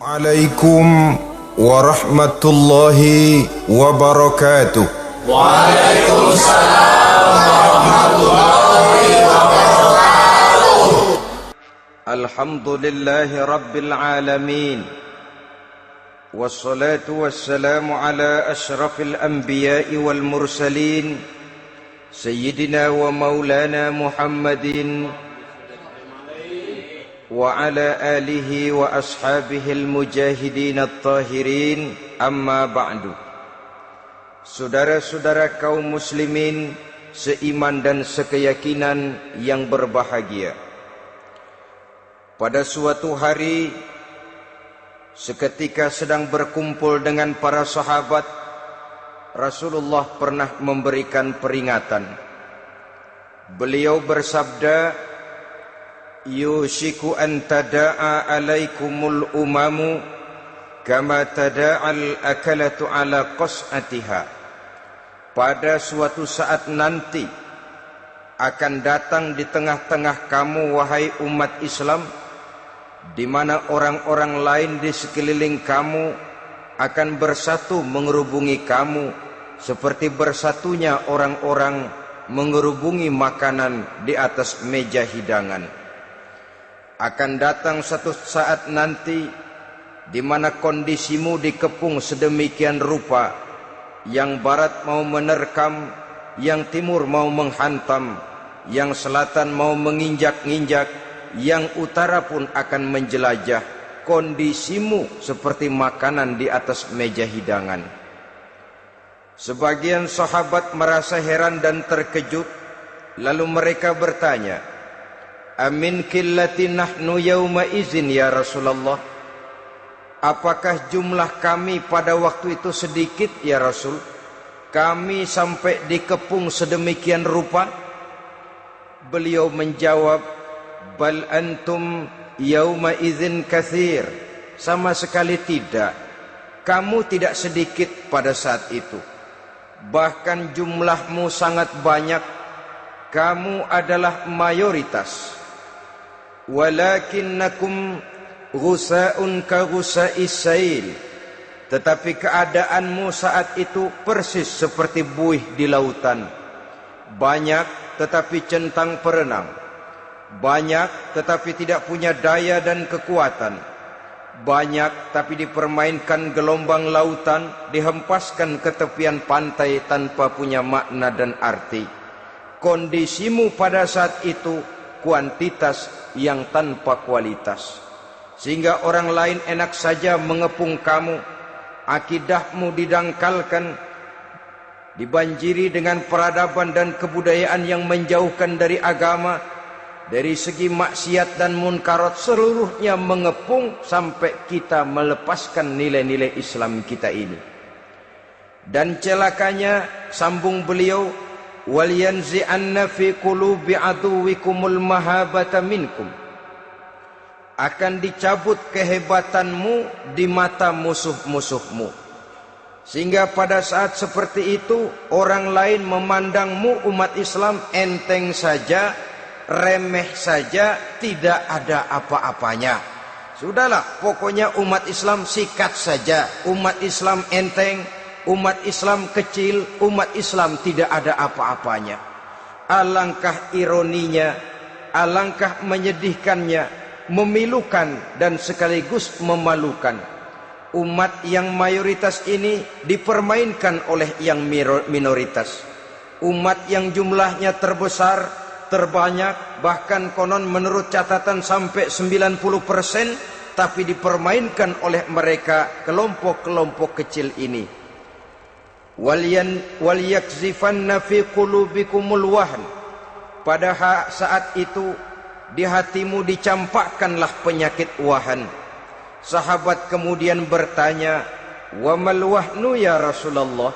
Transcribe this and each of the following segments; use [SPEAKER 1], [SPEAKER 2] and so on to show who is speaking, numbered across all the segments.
[SPEAKER 1] Waalaikum warahmatullahi wabarakatuh.
[SPEAKER 2] Waalaikumsalam warahmatullahi wabarakatuh.
[SPEAKER 1] Alhamdulillahi rabbil alamin. Wassalatu wassalamu ala ashrafil anbiya'i wal mursalin Sayyidina wa maulana Muhammadin wa ala alihi wa ashabihil mujahidin at-tahirin, amma ba'du. Saudara-saudara kaum muslimin seiman dan sekeyakinan yang berbahagia, pada suatu hari seketika sedang berkumpul dengan para sahabat, Rasulullah pernah memberikan peringatan. Beliau bersabda, yushiku an tada'a alaikumul umamu kama tada'al akalatu ala qas'atiha. Pada suatu saat nanti akan datang di tengah-tengah kamu, wahai umat Islam, di mana orang-orang lain di sekeliling kamu akan bersatu mengerubungi kamu seperti bersatunya orang-orang mengerubungi makanan di atas meja hidangan. Akan datang satu saat nanti di mana kondisimu dikepung sedemikian rupa, yang barat mau menerkam, yang timur mau menghantam, yang selatan mau menginjak-injak, yang utara pun akan menjelajah. Kondisimu seperti makanan di atas meja hidangan. Sebagian sahabat merasa heran dan terkejut, lalu mereka bertanya, amin qillati nahnu yawma izin ya Rasulullah? Apakah jumlah kami pada waktu itu sedikit ya Rasul? Kami sampai dikepung sedemikian rupa? Beliau menjawab, bal antum yawma izin kathir. Sama sekali tidak. Kamu tidak sedikit pada saat itu. Bahkan jumlahmu sangat banyak. Kamu adalah mayoritas. Walakinnakum ghusa'un ka ghusa'is sail. Tetapi keadaanmu saat itu persis seperti buih di lautan. Banyak tetapi centang perenang. Banyak tetapi tidak punya daya dan kekuatan. Banyak tapi dipermainkan gelombang lautan, dihempaskan ke tepian pantai tanpa punya makna dan arti. Kondisimu pada saat itu kuantitas yang tanpa kualitas, sehingga orang lain enak saja mengepung kamu. Akidahmu didangkalkan, dibanjiri dengan peradaban dan kebudayaan yang menjauhkan dari agama. Dari segi maksiat dan munkarat seluruhnya mengepung sampai kita melepaskan nilai-nilai Islam kita ini. Dan celakanya, sambung beliau, wal yanzi'anna fi qulubi aduwikumul mahabata minkum. Akan dicabut kehebatanmu di mata musuh-musuhmu, sehingga pada saat seperti itu orang lain memandangmu umat Islam enteng saja, remeh saja, tidak ada apa-apanya. Sudahlah, pokoknya umat Islam sikat saja. Umat Islam enteng, umat Islam kecil, umat Islam tidak ada apa-apanya. Alangkah ironinya, alangkah menyedihkannya, memilukan dan sekaligus memalukan. Umat yang mayoritas ini dipermainkan oleh yang minoritas. Umat yang jumlahnya terbesar, terbanyak, bahkan konon menurut catatan sampai 90%, tapi dipermainkan oleh mereka kelompok-kelompok kecil ini. Wal yakzifanna fi qulubikumul wahn. Pada saat itu di hatimu dicampakkanlah penyakit wahan. Sahabat kemudian bertanya, wa mal wahnu ya Rasulullah?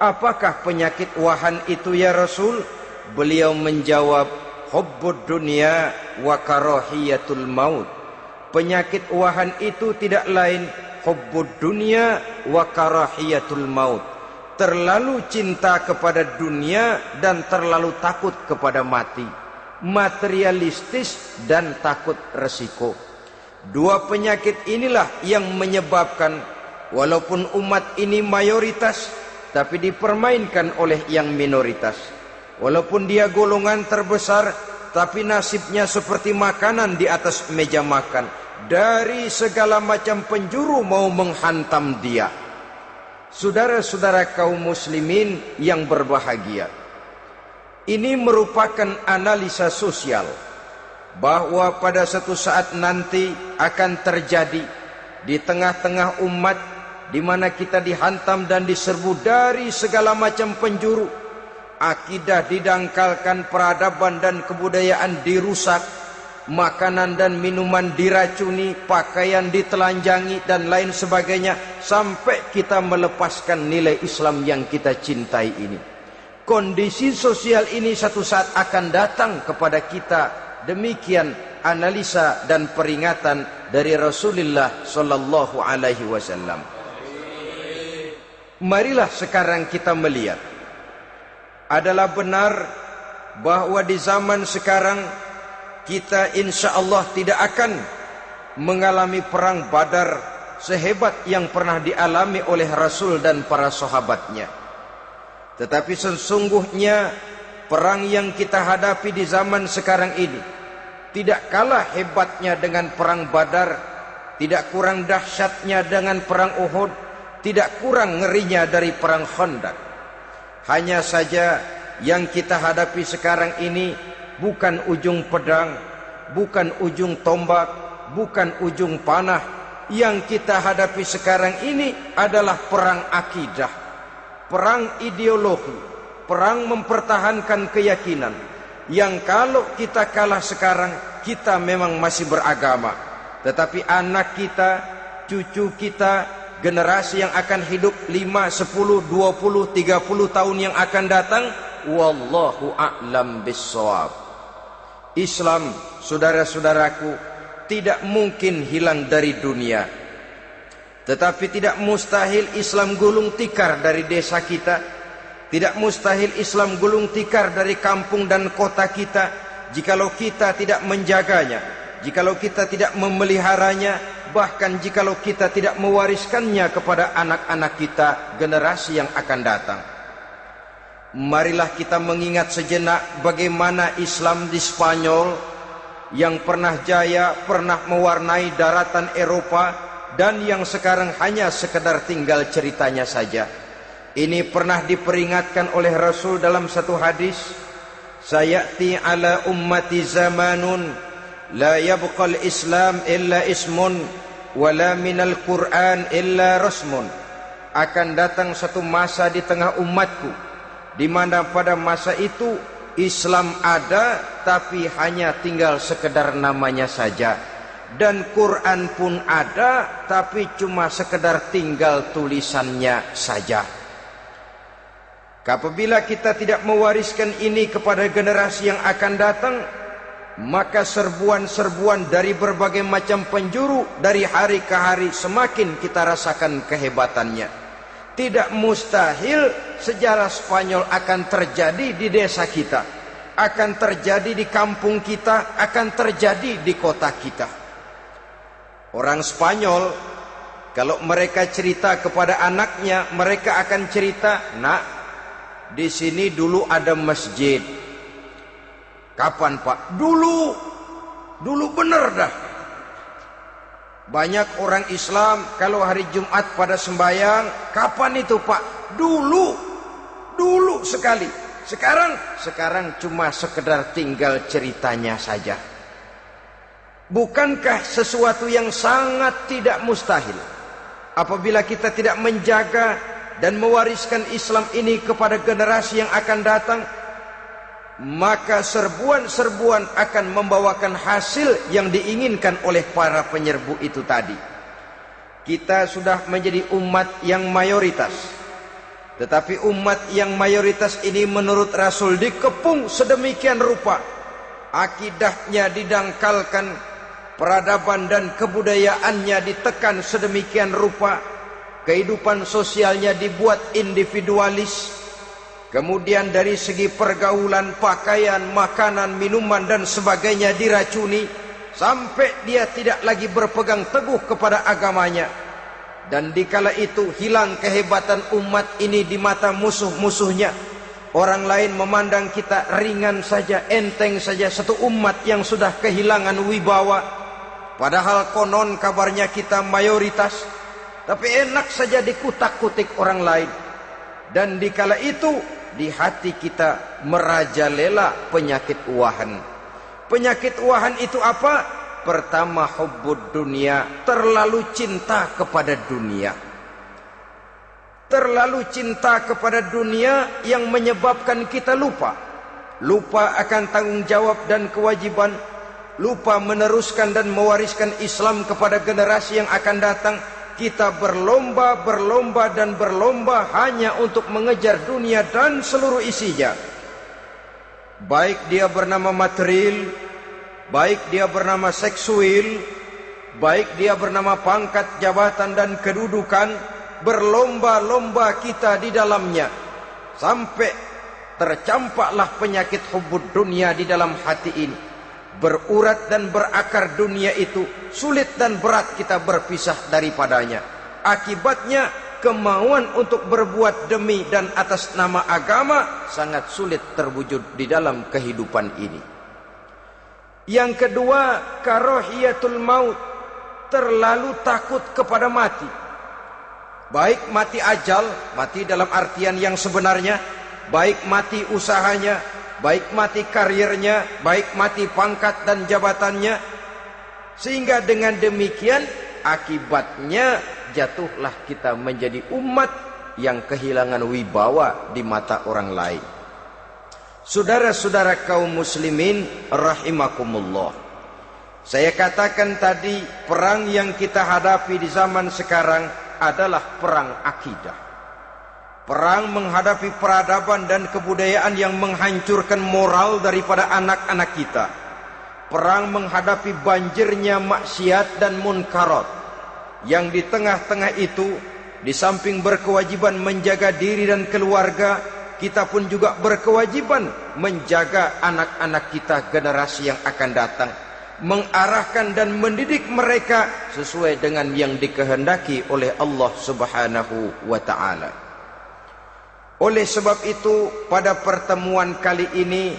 [SPEAKER 1] Apakah penyakit wahan itu ya Rasul? Beliau menjawab, hubbud dunya wa karahiyatul maut. Penyakit wahan itu tidak lain hubbud dunya wa karahiyatul maut. Terlalu cinta kepada dunia dan terlalu takut kepada mati. Materialistis dan takut resiko. Dua penyakit inilah yang menyebabkan walaupun umat ini mayoritas, tapi dipermainkan oleh yang minoritas. Walaupun dia golongan terbesar, tapi nasibnya seperti makanan di atas meja makan. Dari segala macam penjuru mau menghantam dia. Saudara-saudara kaum muslimin yang berbahagia, ini merupakan analisa sosial bahwa pada satu saat nanti akan terjadi di tengah-tengah umat di mana kita dihantam dan diserbu dari segala macam penjuru. Akidah didangkalkan, peradaban dan kebudayaan dirusak, makanan dan minuman diracuni, pakaian ditelanjangi dan lain sebagainya, sampai kita melepaskan nilai Islam yang kita cintai ini. Kondisi sosial ini satu saat akan datang kepada kita. Demikian analisa dan peringatan dari Rasulullah sallallahu alaihi wasallam. Marilah sekarang kita melihat, adalah benar bahwa di zaman sekarang kita insya Allah tidak akan mengalami perang Badar sehebat yang pernah dialami oleh Rasul dan para sahabatnya. Tetapi sesungguhnya perang yang kita hadapi di zaman sekarang ini tidak kalah hebatnya dengan perang Badar, tidak kurang dahsyatnya dengan perang Uhud, tidak kurang ngerinya dari perang Khandaq. Hanya saja yang kita hadapi sekarang ini bukan ujung pedang, bukan ujung tombak, bukan ujung panah. Yang kita hadapi sekarang ini adalah perang akidah, perang ideologi, perang mempertahankan keyakinan. Yang kalau kita kalah sekarang, kita memang masih beragama. Tetapi anak kita, cucu kita, generasi yang akan hidup 5, 10, 20, 30 tahun yang akan datang, wallahu a'lam bissawab. Islam, saudara-saudaraku, tidak mungkin hilang dari dunia. Tetapi tidak mustahil Islam gulung tikar dari desa kita. Tidak mustahil Islam gulung tikar dari kampung dan kota kita, jikalau kita tidak menjaganya, jikalau kita tidak memeliharanya, bahkan jikalau kita tidak mewariskannya kepada anak-anak kita, generasi yang akan datang. Marilah kita mengingat sejenak bagaimana Islam di Spanyol yang pernah jaya, pernah mewarnai daratan Eropa, dan yang sekarang hanya sekedar tinggal ceritanya saja. Ini pernah diperingatkan oleh Rasul dalam satu hadis, sayati ala ummati zamanun la yabqal Islam illa ismun wala minal Quran illa rasmun. Akan datang satu masa di tengah umatku di mana pada masa itu Islam ada tapi hanya tinggal sekedar namanya saja, dan Quran pun ada tapi cuma sekedar tinggal tulisannya saja. Apabila kita tidak mewariskan ini kepada generasi yang akan datang, maka serbuan-serbuan dari berbagai macam penjuru dari hari ke hari semakin kita rasakan kehebatannya. Tidak mustahil sejarah Spanyol akan terjadi di desa kita, akan terjadi di kampung kita, akan terjadi di kota kita. Orang Spanyol kalau mereka cerita kepada anaknya, mereka akan cerita, "Nak, di sini dulu ada masjid." Kapan, Pak? Dulu bener dah. Banyak orang Islam kalau hari Jumat pada sembahyang, kapan itu, Pak? Dulu sekali. Sekarang cuma sekedar tinggal ceritanya saja. Bukankah sesuatu yang sangat tidak mustahil apabila kita tidak menjaga dan mewariskan Islam ini kepada generasi yang akan datang? Maka serbuan-serbuan akan membawakan hasil yang diinginkan oleh para penyerbu itu tadi. Kita sudah menjadi umat yang mayoritas, tetapi umat yang mayoritas ini menurut Rasul dikepung sedemikian rupa, akidahnya didangkalkan, peradaban dan kebudayaannya ditekan sedemikian rupa, kehidupan sosialnya dibuat individualis. Kemudian dari segi pergaulan, pakaian, makanan, minuman dan sebagainya diracuni, sampai dia tidak lagi berpegang teguh kepada agamanya. Dan dikala itu hilang kehebatan umat ini di mata musuh-musuhnya. Orang lain memandang kita ringan saja, enteng saja, satu umat yang sudah kehilangan wibawa. Padahal konon kabarnya kita mayoritas, tapi enak saja dikutak-kutik orang lain. Dan dikala itu di hati kita merajalela penyakit wahan. Penyakit wahan itu apa? Pertama, hubbud dunia, terlalu cinta kepada dunia. Terlalu cinta kepada dunia yang menyebabkan kita lupa akan tanggung jawab dan kewajiban, lupa meneruskan dan mewariskan Islam kepada generasi yang akan datang. Kita berlomba hanya untuk mengejar dunia dan seluruh isinya. Baik dia bernama material, baik dia bernama seksual, baik dia bernama pangkat, jabatan dan kedudukan. Berlomba-lomba kita di dalamnya sampai tercampaklah penyakit hubbud dunia di dalam hati ini. Berurat dan berakar dunia itu, sulit dan berat kita berpisah daripadanya. Akibatnya kemauan untuk berbuat demi dan atas nama agama sangat sulit terwujud di dalam kehidupan ini. Yang kedua, karahiyatul maut, terlalu takut kepada mati. Baik mati ajal, mati dalam artian yang sebenarnya, baik mati usahanya, baik mati karirnya, baik mati pangkat dan jabatannya. Sehingga dengan demikian akibatnya jatuhlah kita menjadi umat yang kehilangan wibawa di mata orang lain. Saudara-saudara kaum muslimin rahimakumullah, saya katakan tadi, perang yang kita hadapi di zaman sekarang adalah perang akidah. Perang menghadapi peradaban dan kebudayaan yang menghancurkan moral daripada anak-anak kita. Perang menghadapi banjirnya maksiat dan munkarat. Yang di tengah-tengah itu, di samping berkewajiban menjaga diri dan keluarga, kita pun juga berkewajiban menjaga anak-anak kita, generasi yang akan datang, mengarahkan dan mendidik mereka sesuai dengan yang dikehendaki oleh Allah Subhanahu wa ta'ala. Oleh sebab itu, pada pertemuan kali ini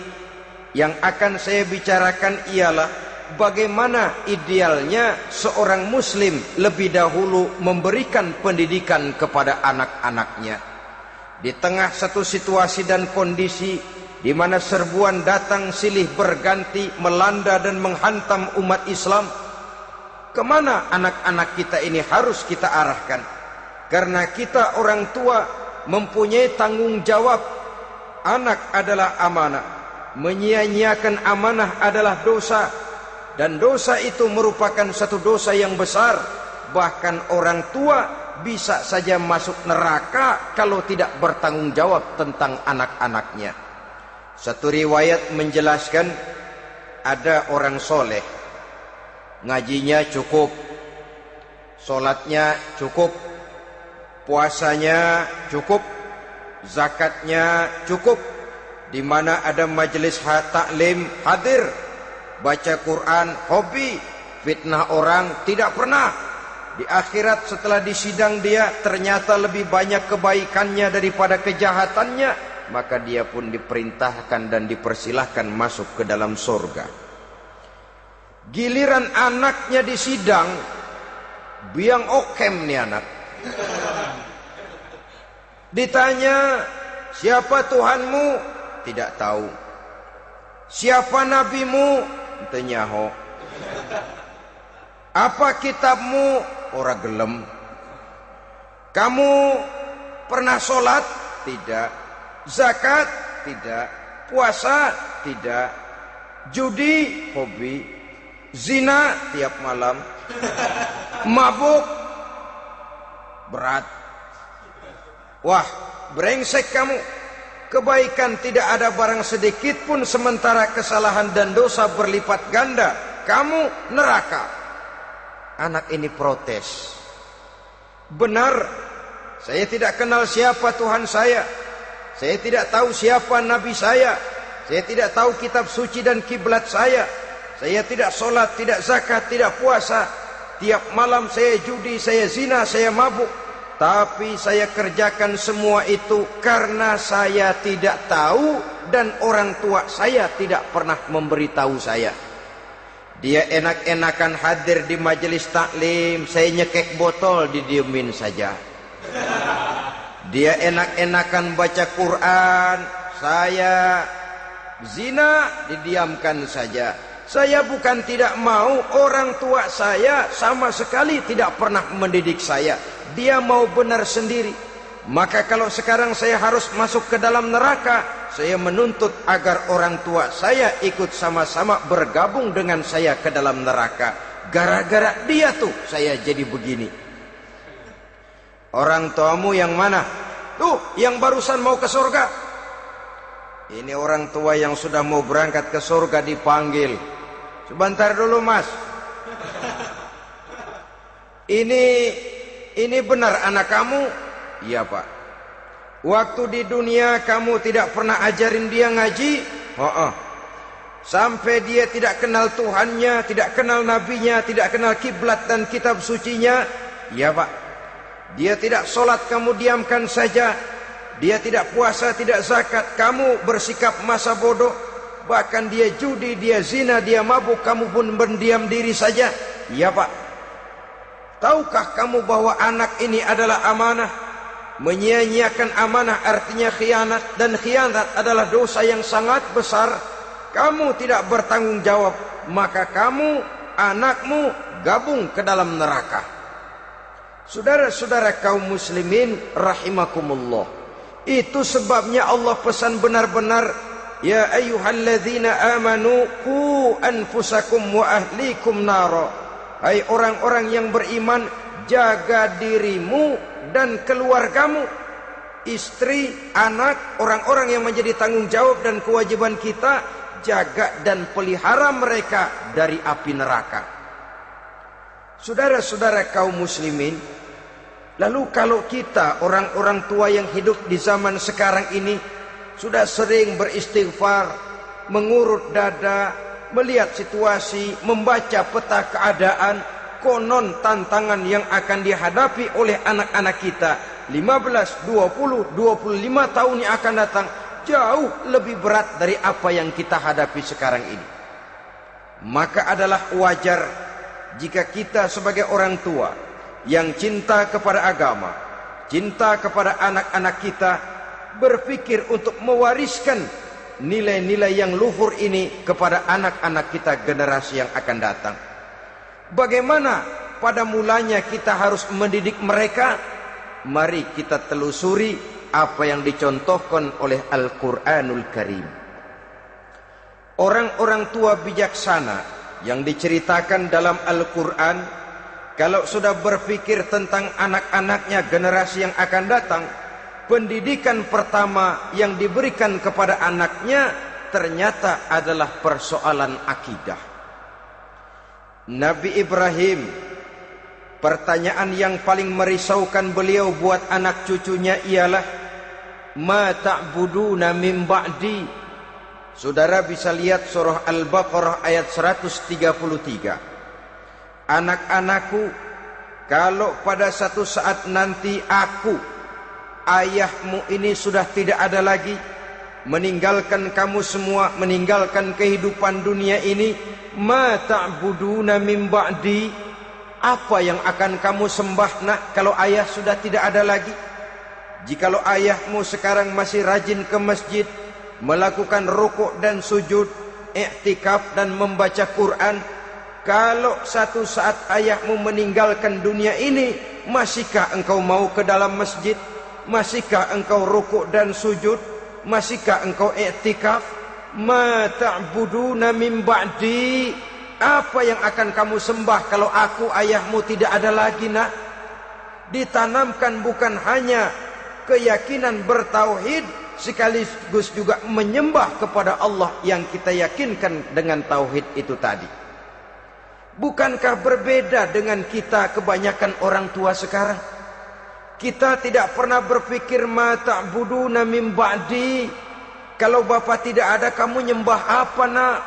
[SPEAKER 1] yang akan saya bicarakan ialah bagaimana idealnya seorang muslim lebih dahulu memberikan pendidikan kepada anak-anaknya. Di tengah satu situasi dan kondisi di mana serbuan datang silih berganti melanda dan menghantam umat Islam, kemana anak-anak kita ini harus kita arahkan? Karena kita orang tua mempunyai tanggung jawab. Anak adalah amanah, menyia-nyiakan amanah adalah dosa, dan dosa itu merupakan satu dosa yang besar. Bahkan orang tua bisa saja masuk neraka kalau tidak bertanggung jawab tentang anak-anaknya. Satu riwayat menjelaskan ada orang soleh, ngajinya cukup, solatnya cukup, puasanya cukup, zakatnya cukup, di mana ada majelis taklim hadir, baca Quran hobi, fitnah orang tidak pernah. Di akhirat setelah disidang dia ternyata lebih banyak kebaikannya daripada kejahatannya, maka dia pun diperintahkan dan dipersilahkan masuk ke dalam surga. Giliran anaknya disidang, biang okem nih anak. Ditanya, siapa Tuhanmu? Tidak tahu. Siapa nabimu? Tenyaho. Apa kitabmu? Ora gelem. Kamu pernah sholat? Tidak. Zakat? Tidak. Puasa? Tidak. Judi? Hobi. Zina? Tiap malam. Mabuk? Berat. Wah, brengsek kamu. Kebaikan tidak ada barang sedikit pun, sementara kesalahan dan dosa berlipat ganda. Kamu neraka. Anak ini protes. Benar, saya tidak kenal siapa Tuhan saya. Saya tidak tahu siapa Nabi saya. Saya tidak tahu kitab suci dan kiblat saya. Saya tidak sholat, tidak zakat, tidak puasa. Tiap malam saya judi, saya zina, saya mabuk. Tapi saya kerjakan semua itu karena saya tidak tahu dan orang tua saya tidak pernah memberitahu saya. Dia enak-enakan hadir di majelis taklim, saya nyekek botol, didiemin saja. Dia enak-enakan baca Quran, saya zina, didiamkan saja. Saya bukan tidak mau, orang tua saya sama sekali tidak pernah mendidik saya. Dia mau benar sendiri. Maka kalau sekarang saya harus masuk ke dalam neraka, saya menuntut agar orang tua saya ikut sama-sama bergabung dengan saya ke dalam neraka. Gara-gara dia tuh saya jadi begini. Orang tuamu yang mana? Tuh, yang barusan mau ke surga. Ini orang tua yang sudah mau berangkat ke surga dipanggil. Sebentar dulu mas. Ini benar anak kamu? Iya pak. Waktu di dunia kamu tidak pernah ajarin dia ngaji? Sampai dia tidak kenal Tuhannya, tidak kenal nabinya, tidak kenal kiblat dan kitab sucinya? Iya pak. Dia tidak sholat, kamu diamkan saja. Dia tidak puasa, tidak zakat, kamu bersikap masa bodoh. Bahkan dia judi, dia zina, dia mabuk, kamu pun berdiam diri saja. Iya pak. Tahukah kamu bahwa anak ini adalah amanah? Menyia-nyiakan amanah artinya khianat, dan khianat adalah dosa yang sangat besar. Kamu tidak bertanggung jawab, maka kamu, anakmu gabung ke dalam neraka. Saudara-saudara kaum muslimin rahimakumullah, itu sebabnya Allah pesan benar-benar, ya ayyuhalladzina amanu qu anfusakum wa ahlikum nara. Hai orang-orang yang beriman, jaga dirimu dan keluargamu, istri, anak, orang-orang yang menjadi tanggung jawab dan kewajiban kita, jaga dan pelihara mereka dari api neraka. Saudara-saudara kaum muslimin, lalu kalau kita orang-orang tua yang hidup di zaman sekarang ini sudah sering beristighfar, mengurut dada, melihat situasi, membaca peta keadaan, konon tantangan yang akan dihadapi oleh anak-anak kita 15, 20, 25 tahun yang akan datang jauh lebih berat dari apa yang kita hadapi sekarang ini. Maka adalah wajar jika kita sebagai orang tua yang cinta kepada agama, cinta kepada anak-anak kita, berpikir untuk mewariskan nilai-nilai yang luhur ini kepada anak-anak kita generasi yang akan datang. Bagaimana pada mulanya kita harus mendidik mereka? Mari kita telusuri apa yang dicontohkan oleh Al-Quranul Karim. Orang-orang tua bijaksana yang diceritakan dalam Al-Quran, kalau sudah berpikir tentang anak-anaknya generasi yang akan datang, pendidikan pertama yang diberikan kepada anaknya ternyata adalah persoalan akidah. Nabi Ibrahim, pertanyaan yang paling merisaukan beliau buat anak cucunya ialah, ma ta'buduna min ba'di. Saudara bisa lihat surah Al-Baqarah ayat 133. Anak-anakku, kalau pada satu saat nanti aku, ayahmu ini sudah tidak ada lagi, meninggalkan kamu semua, meninggalkan kehidupan dunia ini, ma ta'buduna min ba'di, apa yang akan kamu sembah nak kalau ayah sudah tidak ada lagi? Jikalau ayahmu sekarang masih rajin ke masjid, melakukan rukuk dan sujud, i'tikaf dan membaca Quran, kalau satu saat ayahmu meninggalkan dunia ini, masihkah engkau mau ke dalam masjid? Masihkah engkau rukuk dan sujud? Masihkah engkau i'tikaf? Ma ta'buduna min ba'di, apa yang akan kamu sembah kalau aku ayahmu tidak ada lagi nak? Ditanamkan bukan hanya keyakinan bertauhid, sekaligus juga menyembah kepada Allah yang kita yakinkan dengan tauhid itu tadi. Bukankah berbeda dengan kita kebanyakan orang tua sekarang? Kita tidak pernah berpikir ma ta'buduna min ba'di, kalau bapak tidak ada kamu nyembah apa nak?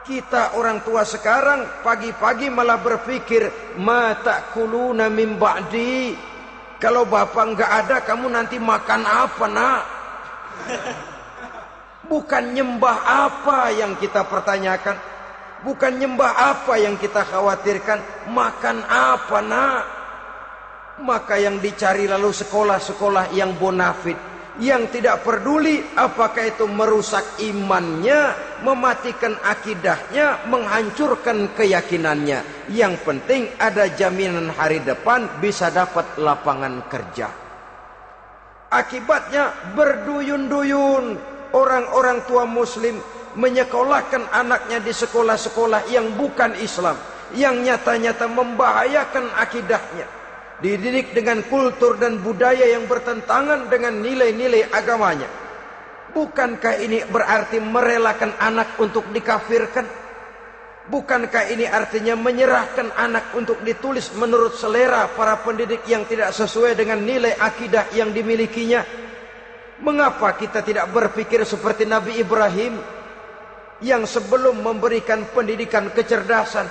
[SPEAKER 1] Kita orang tua sekarang pagi-pagi malah berpikir, ma ta'kuluna min ba'di. Kalau bapak enggak ada, kamu nanti makan apa, nak? Bukan nyembah apa yang kita pertanyakan, bukan nyembah apa yang kita khawatirkan, makan apa, nak? Maka yang dicari lalu sekolah-sekolah yang bonafit, yang tidak peduli apakah itu merusak imannya, mematikan akidahnya, menghancurkan keyakinannya. Yang penting ada jaminan hari depan bisa dapat lapangan kerja. Akibatnya berduyun-duyun orang-orang tua muslim menyekolahkan anaknya di sekolah-sekolah yang bukan Islam, yang nyata-nyata membahayakan akidahnya. Dididik dengan kultur dan budaya yang bertentangan dengan nilai-nilai agamanya. Bukankah ini berarti merelakan anak untuk dikafirkan? Bukankah ini artinya menyerahkan anak untuk ditulis menurut selera para pendidik yang tidak sesuai dengan nilai akidah yang dimilikinya? Mengapa kita tidak berpikir seperti Nabi Ibrahim yang sebelum memberikan pendidikan kecerdasan,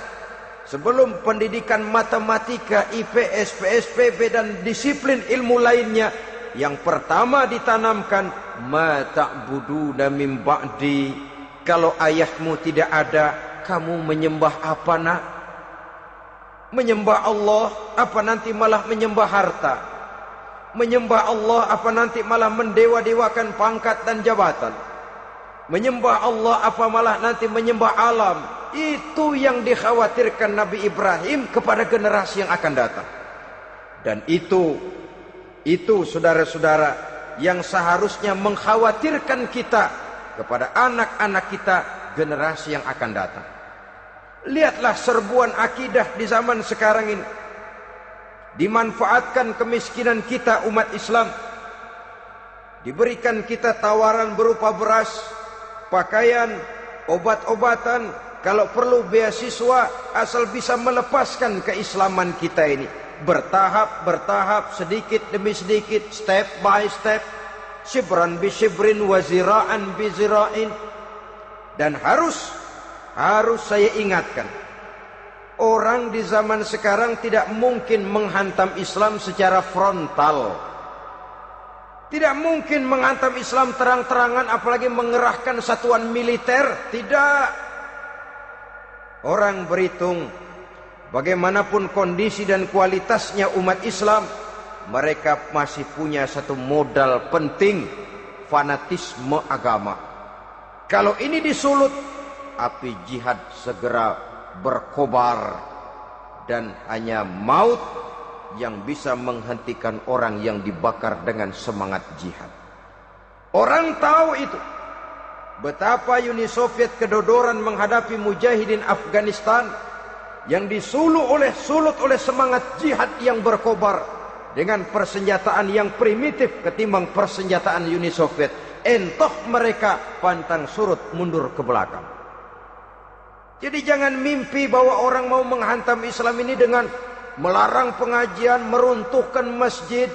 [SPEAKER 1] sebelum pendidikan matematika, IPS, PSPB dan disiplin ilmu lainnya, yang pertama ditanamkan, ma ta'buduna min ba'di. Kalau ayahmu tidak ada, kamu menyembah apa, nak? Menyembah Allah, apa nanti malah menyembah harta? Menyembah Allah, apa nanti malah mendewa-dewakan pangkat dan jabatan? Menyembah Allah, apa malah nanti menyembah alam? Itu yang dikhawatirkan Nabi Ibrahim kepada generasi yang akan datang. Dan itu saudara-saudara yang seharusnya mengkhawatirkan kita kepada anak-anak kita, generasi yang akan datang. Lihatlah serbuan akidah di zaman sekarang ini. Dimanfaatkan kemiskinan kita umat Islam. Diberikan kita tawaran berupa beras, pakaian, obat-obatan, kalau perlu beasiswa, asal bisa melepaskan keislaman kita ini. Bertahap, sedikit demi sedikit, step by step, shibran bi shibrin wa zira'an bi zira'in. Dan harus saya ingatkan, orang di zaman sekarang tidak mungkin menghantam Islam secara frontal. Tidak mungkin menghantam Islam terang-terangan, apalagi mengerahkan satuan militer. Tidak. Orang berhitung bagaimanapun kondisi dan kualitasnya umat Islam, mereka masih punya satu modal penting, fanatisme agama. Kalau ini disulut, api jihad segera berkobar, dan hanya maut yang bisa menghentikan orang yang dibakar dengan semangat jihad. Orang tahu itu. Betapa Uni Soviet kedodoran menghadapi mujahidin Afghanistan yang disulut oleh semangat jihad yang berkobar dengan persenjataan yang primitif ketimbang persenjataan Uni Soviet. Entah mereka pantang surut mundur ke belakang. Jadi jangan mimpi bahwa orang mau menghantam Islam ini dengan melarang pengajian, meruntuhkan masjid,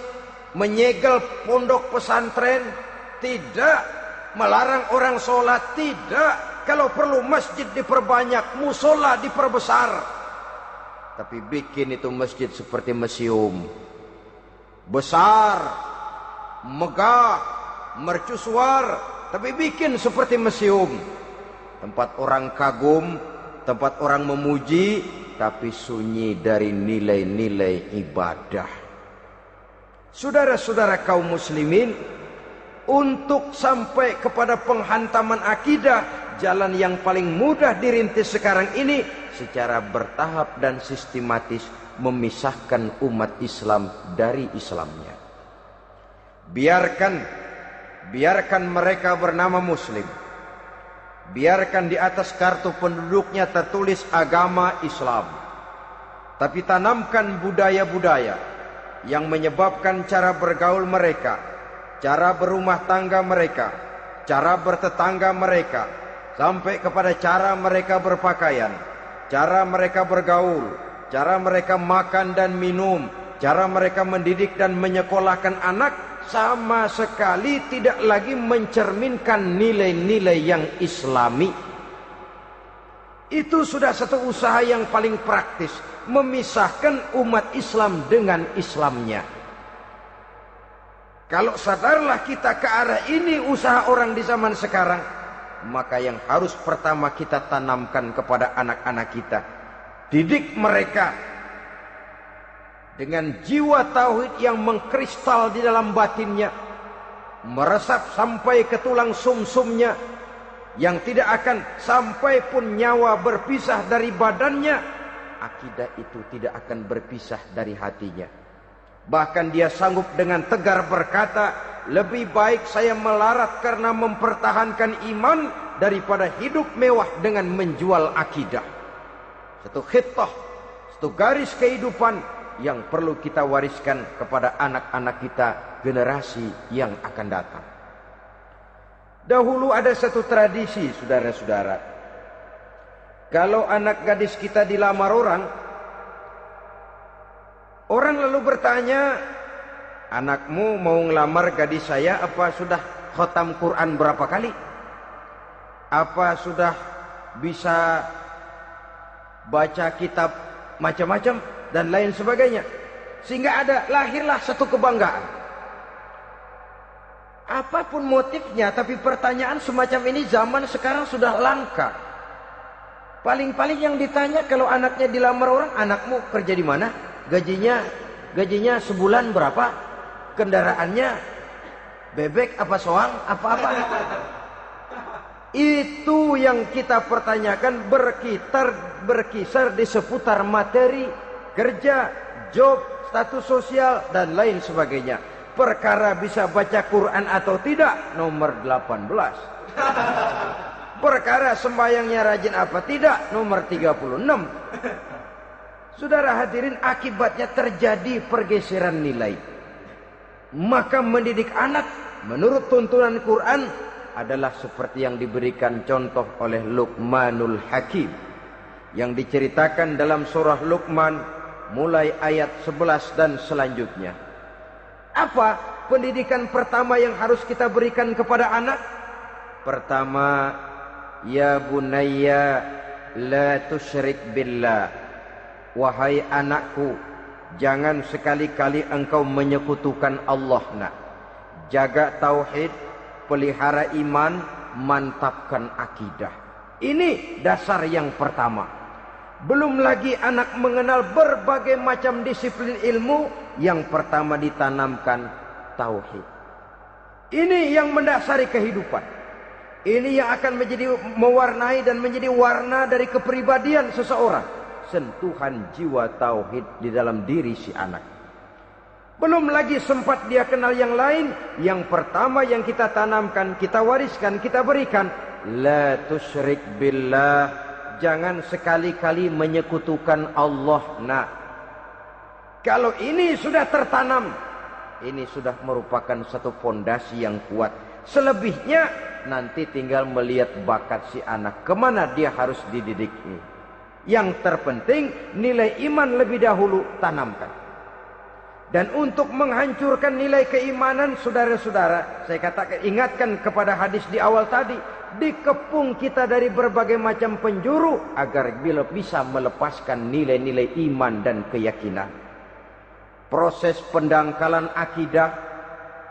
[SPEAKER 1] menyegel pondok pesantren. Tidak. Melarang orang sholat, tidak. Kalau perlu masjid diperbanyak, musola diperbesar. Tapi bikin itu masjid seperti museum, besar, megah, mercusuar, tapi bikin seperti museum. Tempat orang kagum, tempat orang memuji, tapi sunyi dari nilai-nilai ibadah. Saudara-saudara kaum muslimin, untuk sampai kepada penghantaman akidah, jalan yang paling mudah dirintis sekarang ini secara bertahap dan sistematis, memisahkan umat Islam dari Islamnya. Biarkan mereka bernama Muslim. Biarkan di atas kartu penduduknya tertulis agama Islam. Tapi tanamkan budaya-budaya yang menyebabkan cara bergaul mereka, cara berumah tangga mereka, cara bertetangga mereka, sampai kepada cara mereka berpakaian, cara mereka bergaul, cara mereka makan dan minum, cara mereka mendidik dan menyekolahkan anak, sama sekali tidak lagi mencerminkan nilai-nilai yang Islami. Itu sudah satu usaha yang paling praktis, memisahkan umat Islam dengan Islamnya. Kalau sadarlah kita ke arah ini usaha orang di zaman sekarang, maka yang harus pertama kita tanamkan kepada anak-anak kita, didik mereka dengan jiwa tauhid yang mengkristal di dalam batinnya, meresap sampai ke tulang sumsumnya, yang tidak akan sampai pun nyawa berpisah dari badannya, akidah itu tidak akan berpisah dari hatinya. Bahkan dia sanggup dengan tegar berkata, lebih baik saya melarat karena mempertahankan iman daripada hidup mewah dengan menjual akidah. Satu khittah, satu garis kehidupan yang perlu kita wariskan kepada anak-anak kita, generasi yang akan datang. Dahulu ada satu tradisi, saudara-saudara. Kalau anak gadis kita dilamar orang, orang lalu bertanya, anakmu mau ngelamar gadis saya, apa sudah khatam Quran berapa kali? Apa sudah bisa baca kitab macam-macam dan lain sebagainya? Sehingga lahirlah satu kebanggaan. Apapun motifnya, tapi pertanyaan semacam ini zaman sekarang sudah langka. Paling-paling yang ditanya kalau anaknya dilamar orang, anakmu kerja di mana? Gajinya sebulan berapa? Kendaraannya bebek apa soang? Apa-apa? Itu yang kita pertanyakan, berkisar di seputar materi, kerja, job, status sosial, dan lain sebagainya. Perkara bisa baca Quran atau tidak, nomor 18. Perkara sembahyangnya rajin apa tidak, nomor 36. Saudara hadirin, akibatnya terjadi pergeseran nilai. Maka mendidik anak menurut tuntunan Quran adalah seperti yang diberikan contoh oleh Luqmanul Hakim, yang diceritakan dalam surah Luqman mulai ayat 11 dan selanjutnya. Apa pendidikan pertama yang harus kita berikan kepada anak? Pertama, ya bunayya la tusyrik billah. Wahai anakku, jangan sekali-kali engkau menyekutukan Allah. Nak, jaga tauhid, pelihara iman, mantapkan akidah. Ini dasar yang pertama. Belum lagi anak mengenal berbagai macam disiplin ilmu, yang pertama ditanamkan tauhid. Ini yang mendasari kehidupan. Ini yang akan mewarnai dan menjadi warna dari kepribadian seseorang. Sentuhan jiwa tauhid di dalam diri si anak. Belum lagi sempat dia kenal yang lain. Yang pertama yang kita tanamkan, kita wariskan, kita berikan, la tusyrik billah. Jangan sekali-kali menyekutukan Allah. Nah, kalau ini sudah tertanam, ini sudah merupakan satu fondasi yang kuat. Selebihnya nanti tinggal melihat bakat si anak, kemana dia harus dididik. Yang terpenting nilai iman lebih dahulu tanamkan. Dan untuk menghancurkan nilai keimanan, saudara-saudara, saya katakan, ingatkan kepada hadis di awal tadi, dikepung kita dari berbagai macam penjuru agar bila bisa melepaskan nilai-nilai iman dan keyakinan. Proses pendangkalan akidah,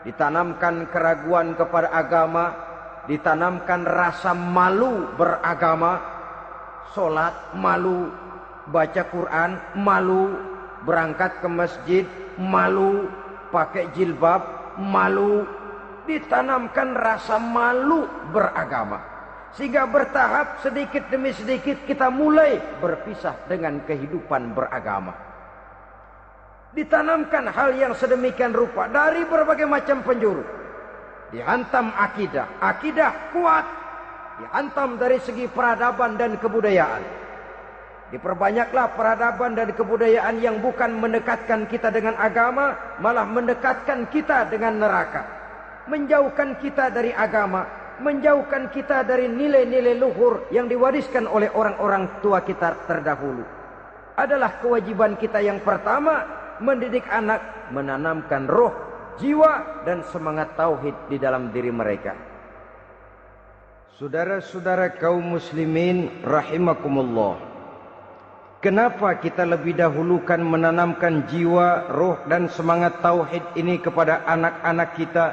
[SPEAKER 1] ditanamkan keraguan kepada agama, ditanamkan rasa malu beragama, sholat malu, baca Quran malu, berangkat ke masjid malu, pakai jilbab malu. Ditanamkan rasa malu beragama, sehingga bertahap sedikit demi sedikit kita mulai berpisah dengan kehidupan beragama. Ditanamkan hal yang sedemikian rupa dari berbagai macam penjuru. Dihantam akidah, akidah kuat, dihantam dari segi peradaban dan kebudayaan. Diperbanyaklah peradaban dan kebudayaan yang bukan mendekatkan kita dengan agama, malah mendekatkan kita dengan neraka. Menjauhkan kita dari agama, menjauhkan kita dari nilai-nilai luhur yang diwariskan oleh orang-orang tua kita terdahulu. Adalah kewajiban kita yang pertama, mendidik anak, menanamkan roh, jiwa, dan semangat tauhid di dalam diri mereka. Saudara-saudara kaum muslimin rahimakumullah. Kenapa kita lebih dahulukan menanamkan jiwa, roh dan semangat tauhid ini kepada anak-anak kita?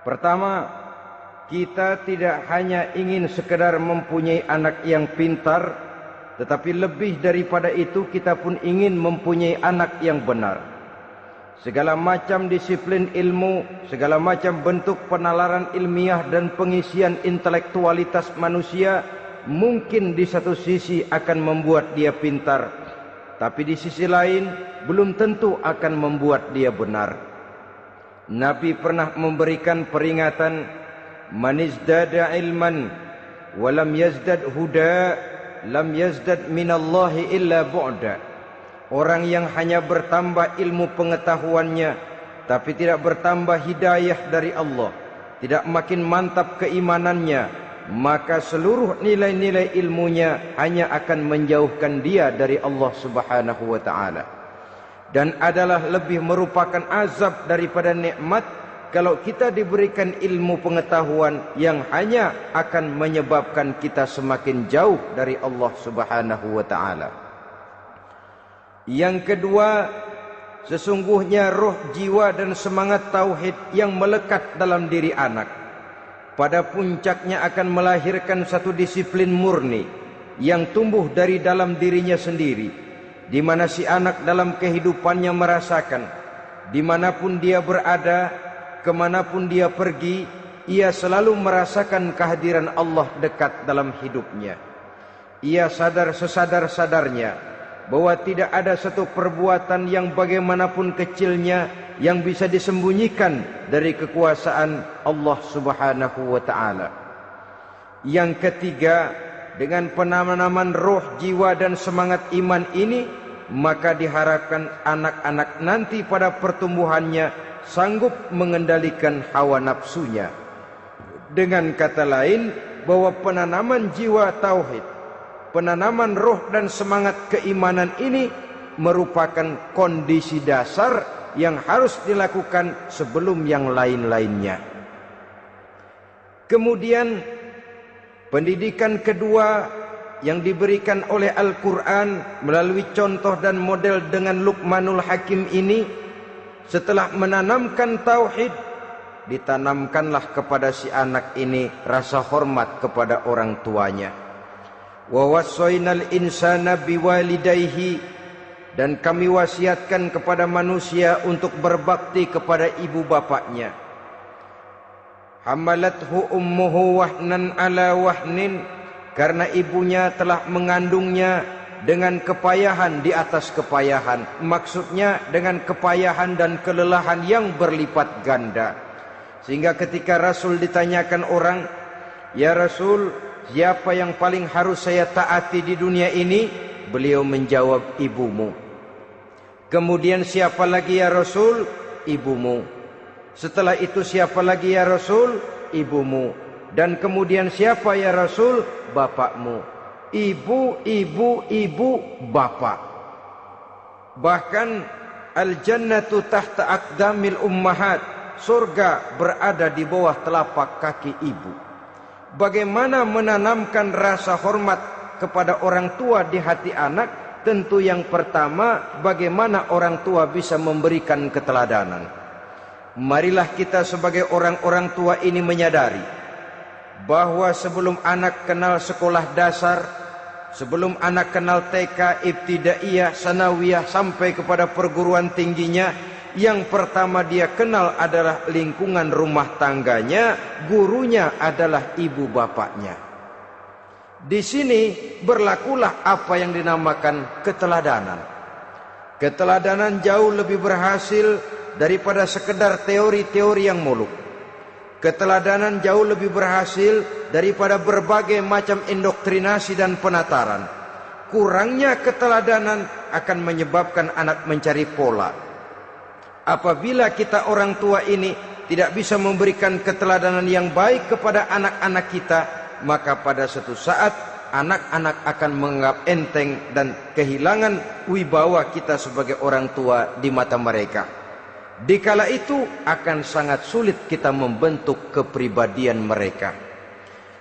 [SPEAKER 1] Pertama, kita tidak hanya ingin sekedar mempunyai anak yang pintar, tetapi lebih daripada itu kita pun ingin mempunyai anak yang benar. Segala macam disiplin ilmu, segala macam bentuk penalaran ilmiah dan pengisian intelektualitas manusia mungkin di satu sisi akan membuat dia pintar, tapi di sisi lain belum tentu akan membuat dia benar. Nabi pernah memberikan peringatan, man izdada ilman walam yazdad huda lam yazdad minallahi illa bu'da. Orang yang hanya bertambah ilmu pengetahuannya tapi tidak bertambah hidayah dari Allah, tidak makin mantap keimanannya, maka seluruh nilai-nilai ilmunya hanya akan menjauhkan dia dari Allah Subhanahu wa taala. Dan adalah lebih merupakan azab daripada nikmat kalau kita diberikan ilmu pengetahuan yang hanya akan menyebabkan kita semakin jauh dari Allah Subhanahu wa taala. Yang kedua, sesungguhnya roh, jiwa dan semangat tauhid yang melekat dalam diri anak pada puncaknya akan melahirkan satu disiplin murni yang tumbuh dari dalam dirinya sendiri, di mana si anak dalam kehidupannya merasakan dimanapun dia berada, kemanapun dia pergi, ia selalu merasakan kehadiran Allah dekat dalam hidupnya. Ia sadar sesadar-sadarnya bahwa tidak ada satu perbuatan yang bagaimanapun kecilnya yang bisa disembunyikan dari kekuasaan Allah Subhanahu wa taala. Yang ketiga, dengan penanaman roh, jiwa dan semangat iman ini, maka diharapkan anak-anak nanti pada pertumbuhannya sanggup mengendalikan hawa nafsunya. Dengan kata lain, bahwa penanaman jiwa tauhid, penanaman roh dan semangat keimanan ini merupakan kondisi dasar yang harus dilakukan sebelum yang lain-lainnya. Kemudian pendidikan kedua yang diberikan oleh Al-Quran melalui contoh dan model dengan Luqmanul Hakim ini, setelah menanamkan tauhid, ditanamkanlah kepada si anak ini rasa hormat kepada orang tuanya. Wa wassaynal insana biwalidayhi, dan kami wasiatkan kepada manusia untuk berbakti kepada ibu bapaknya. Hamalathu ummuhu wahnan ala wahnin, karena ibunya telah mengandungnya dengan kepayahan di atas kepayahan. Maksudnya dengan kepayahan dan kelelahan yang berlipat ganda. Sehingga ketika Rasul ditanyakan orang, "Ya Rasul, siapa yang paling harus saya taati di dunia ini?" Beliau menjawab, "Ibumu." Kemudian, "Siapa lagi ya Rasul?" "Ibumu." Setelah itu, "Siapa lagi ya Rasul?" "Ibumu." Dan kemudian, "Siapa ya Rasul?" "Bapakmu." Ibu, ibu, ibu, bapak. Bahkan al-jannatu tahta aqdamil ummahat, surga berada di bawah telapak kaki ibu. Bagaimana menanamkan rasa hormat kepada orang tua di hati anak? Tentu yang pertama, bagaimana orang tua bisa memberikan keteladanan. Marilah kita sebagai orang-orang tua ini menyadari bahwa sebelum anak kenal sekolah dasar, sebelum anak kenal TK, ibtidaiyah, sanawiyah sampai kepada perguruan tingginya, yang pertama dia kenal adalah lingkungan rumah tangganya, gurunya adalah ibu bapaknya. Di sini berlakulah apa yang dinamakan keteladanan. Keteladanan jauh lebih berhasil daripada sekedar teori-teori yang muluk. Keteladanan jauh lebih berhasil daripada berbagai macam indoktrinasi dan penataran. Kurangnya keteladanan akan menyebabkan anak mencari pola. Apabila kita orang tua ini tidak bisa memberikan keteladanan yang baik kepada anak-anak kita, maka pada suatu saat anak-anak akan menganggap enteng dan kehilangan wibawa kita sebagai orang tua di mata mereka. Dikala itu akan sangat sulit kita membentuk kepribadian mereka.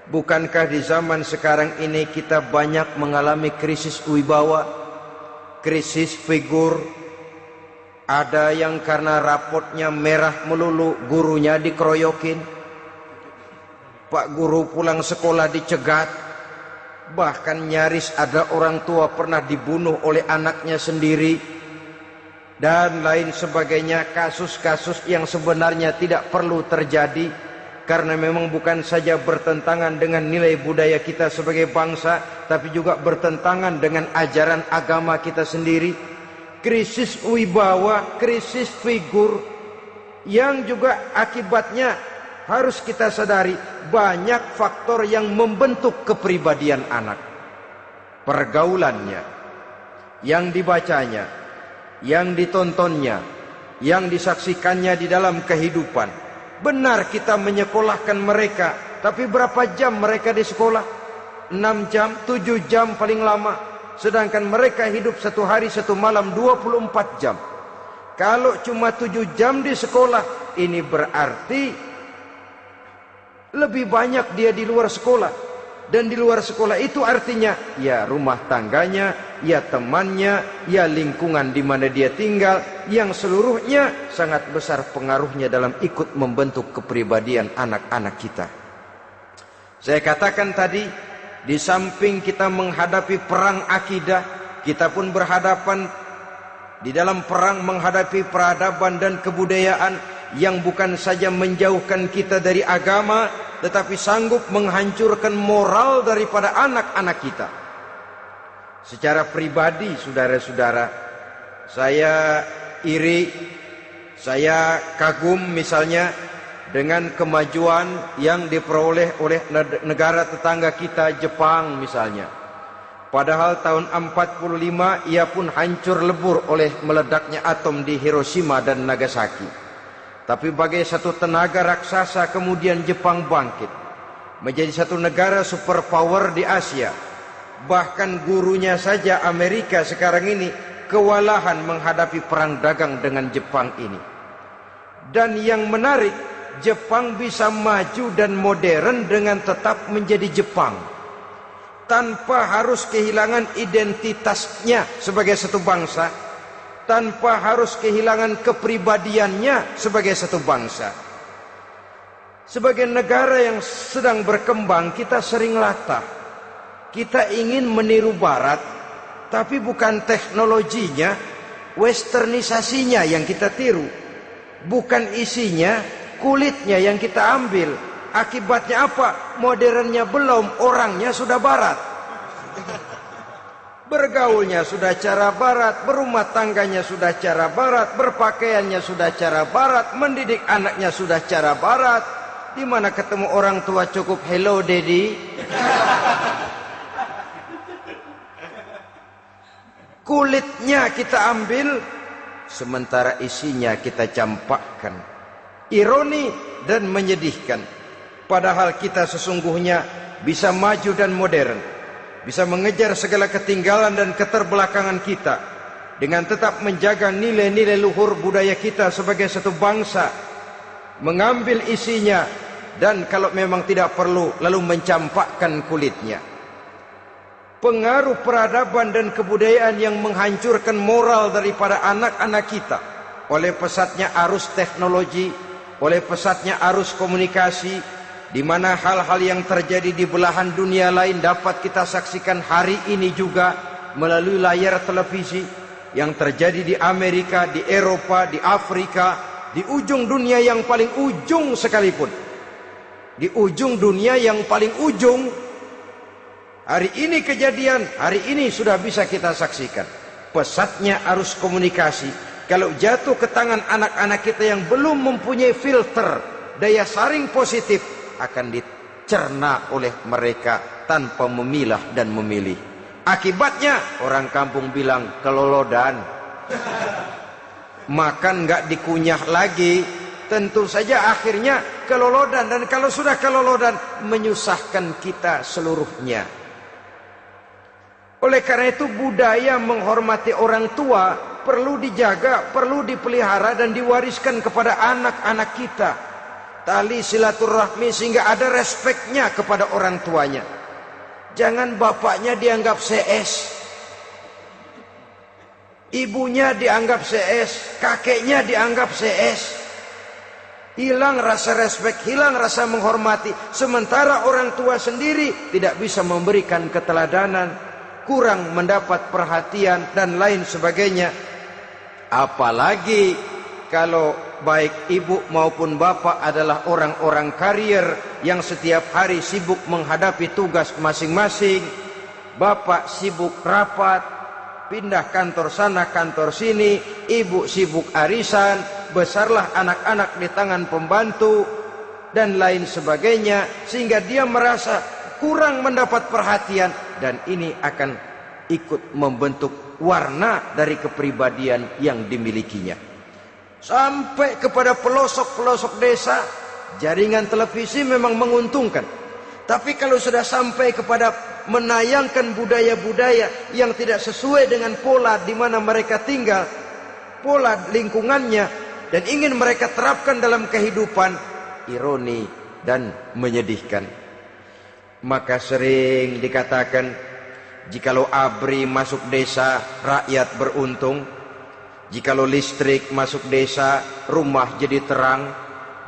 [SPEAKER 1] Bukankah di zaman sekarang ini kita banyak mengalami krisis wibawa, krisis figur? Ada yang karena rapotnya merah melulu, gurunya dikeroyokin. Pak guru pulang sekolah dicegat. Bahkan nyaris ada orang tua pernah dibunuh oleh anaknya sendiri. Dan lain sebagainya, kasus-kasus yang sebenarnya tidak perlu terjadi. Karena memang bukan saja bertentangan dengan nilai budaya kita sebagai bangsa, tapi juga bertentangan dengan ajaran agama kita sendiri. Krisis wibawa, krisis figur, yang juga akibatnya harus kita sadari banyak faktor yang membentuk kepribadian anak. Pergaulannya, yang dibacanya, yang ditontonnya, yang disaksikannya di dalam kehidupan. Benar kita menyekolahkan mereka, tapi berapa jam mereka di sekolah? 6 jam, 7 jam paling lama. Sedangkan mereka hidup satu hari satu malam 24 jam. Kalau cuma 7 jam di sekolah, ini berarti lebih banyak dia di luar sekolah. Dan di luar sekolah itu artinya ya rumah tangganya, ya temannya, ya lingkungan di mana dia tinggal, yang seluruhnya sangat besar pengaruhnya dalam ikut membentuk kepribadian anak-anak kita. Saya katakan tadi, di samping kita menghadapi perang akidah, kita pun berhadapan di dalam perang menghadapi peradaban dan kebudayaan yang bukan saja menjauhkan kita dari agama, tetapi sanggup menghancurkan moral daripada anak-anak kita. Secara pribadi, saudara-saudara, saya iri, saya kagum misalnya dengan kemajuan yang diperoleh oleh negara tetangga kita, Jepang misalnya. Padahal tahun 45 ia pun hancur lebur oleh meledaknya atom di Hiroshima dan Nagasaki. Tapi bagai satu tenaga raksasa kemudian Jepang bangkit menjadi satu negara superpower di Asia. Bahkan gurunya saja Amerika sekarang ini kewalahan menghadapi perang dagang dengan Jepang ini. Dan yang menarik, Jepang bisa maju dan modern dengan tetap menjadi Jepang, tanpa harus kehilangan identitasnya sebagai satu bangsa, tanpa harus kehilangan kepribadiannya sebagai satu bangsa. Sebagai negara yang sedang berkembang, kita sering latah. Kita ingin meniru Barat, tapi bukan teknologinya, westernisasinya yang kita tiru. Bukan isinya, kulitnya yang kita ambil. Akibatnya apa? Modernnya belum, orangnya sudah Barat. Bergaulnya sudah cara Barat, berumah tangganya sudah cara Barat, berpakaiannya sudah cara Barat, mendidik anaknya sudah cara Barat. Di mana ketemu orang tua cukup hello daddy. Kulitnya kita ambil, sementara isinya kita campakkan. Ironi dan menyedihkan. Padahal kita sesungguhnya bisa maju dan modern, bisa mengejar segala ketinggalan dan keterbelakangan kita, dengan tetap menjaga nilai-nilai luhur budaya kita sebagai satu bangsa, mengambil isinya, dan kalau memang tidak perlu, lalu mencampakkan kulitnya. Pengaruh peradaban dan kebudayaan yang menghancurkan moral daripada anak-anak kita oleh pesatnya arus teknologi, oleh pesatnya arus komunikasi, di mana hal-hal yang terjadi di belahan dunia lain dapat kita saksikan hari ini juga melalui layar televisi. Yang terjadi di Amerika, di Eropa, di Afrika, di ujung dunia yang paling ujung sekalipun, di ujung dunia yang paling ujung, hari ini kejadian, hari ini sudah bisa kita saksikan. Pesatnya arus komunikasi, kalau jatuh ke tangan anak-anak kita yang belum mempunyai filter, daya saring positif, akan dicerna oleh mereka tanpa memilah dan memilih. Akibatnya orang kampung bilang kelolodan. Makan nggak dikunyah lagi, tentu saja akhirnya kelolodan. Dan kalau sudah kelolodan, menyusahkan kita seluruhnya. Oleh karena itu budaya menghormati orang tua perlu dijaga, perlu dipelihara dan diwariskan kepada anak-anak kita. tali silaturahmi sehingga ada respeknya kepada orang tuanya. Jangan bapaknya dianggap CS, ibunya dianggap CS, kakeknya dianggap CS. Hilang rasa respek, hilang rasa menghormati. Sementara orang tua sendiri tidak bisa memberikan keteladanan, kurang mendapat perhatian dan lain sebagainya. Apalagi kalau baik ibu maupun bapak adalah orang-orang karier yang setiap hari sibuk menghadapi tugas masing-masing. Bapak sibuk rapat, pindah kantor sana kantor sini, ibu sibuk arisan, besarlah anak-anak di tangan pembantu dan lain sebagainya, sehingga dia merasa kurang mendapat perhatian, dan ini akan ikut membentuk warna dari kepribadian yang dimilikinya. Sampai kepada pelosok-pelosok desa, jaringan televisi memang menguntungkan. Tapi kalau sudah sampai kepada menayangkan budaya-budaya yang tidak sesuai dengan pola di mana mereka tinggal, pola lingkungannya, dan ingin mereka terapkan dalam kehidupan, ironi dan menyedihkan. Maka sering dikatakan, jikalau ABRI masuk desa, rakyat beruntung. Jikalau listrik masuk desa, rumah jadi terang.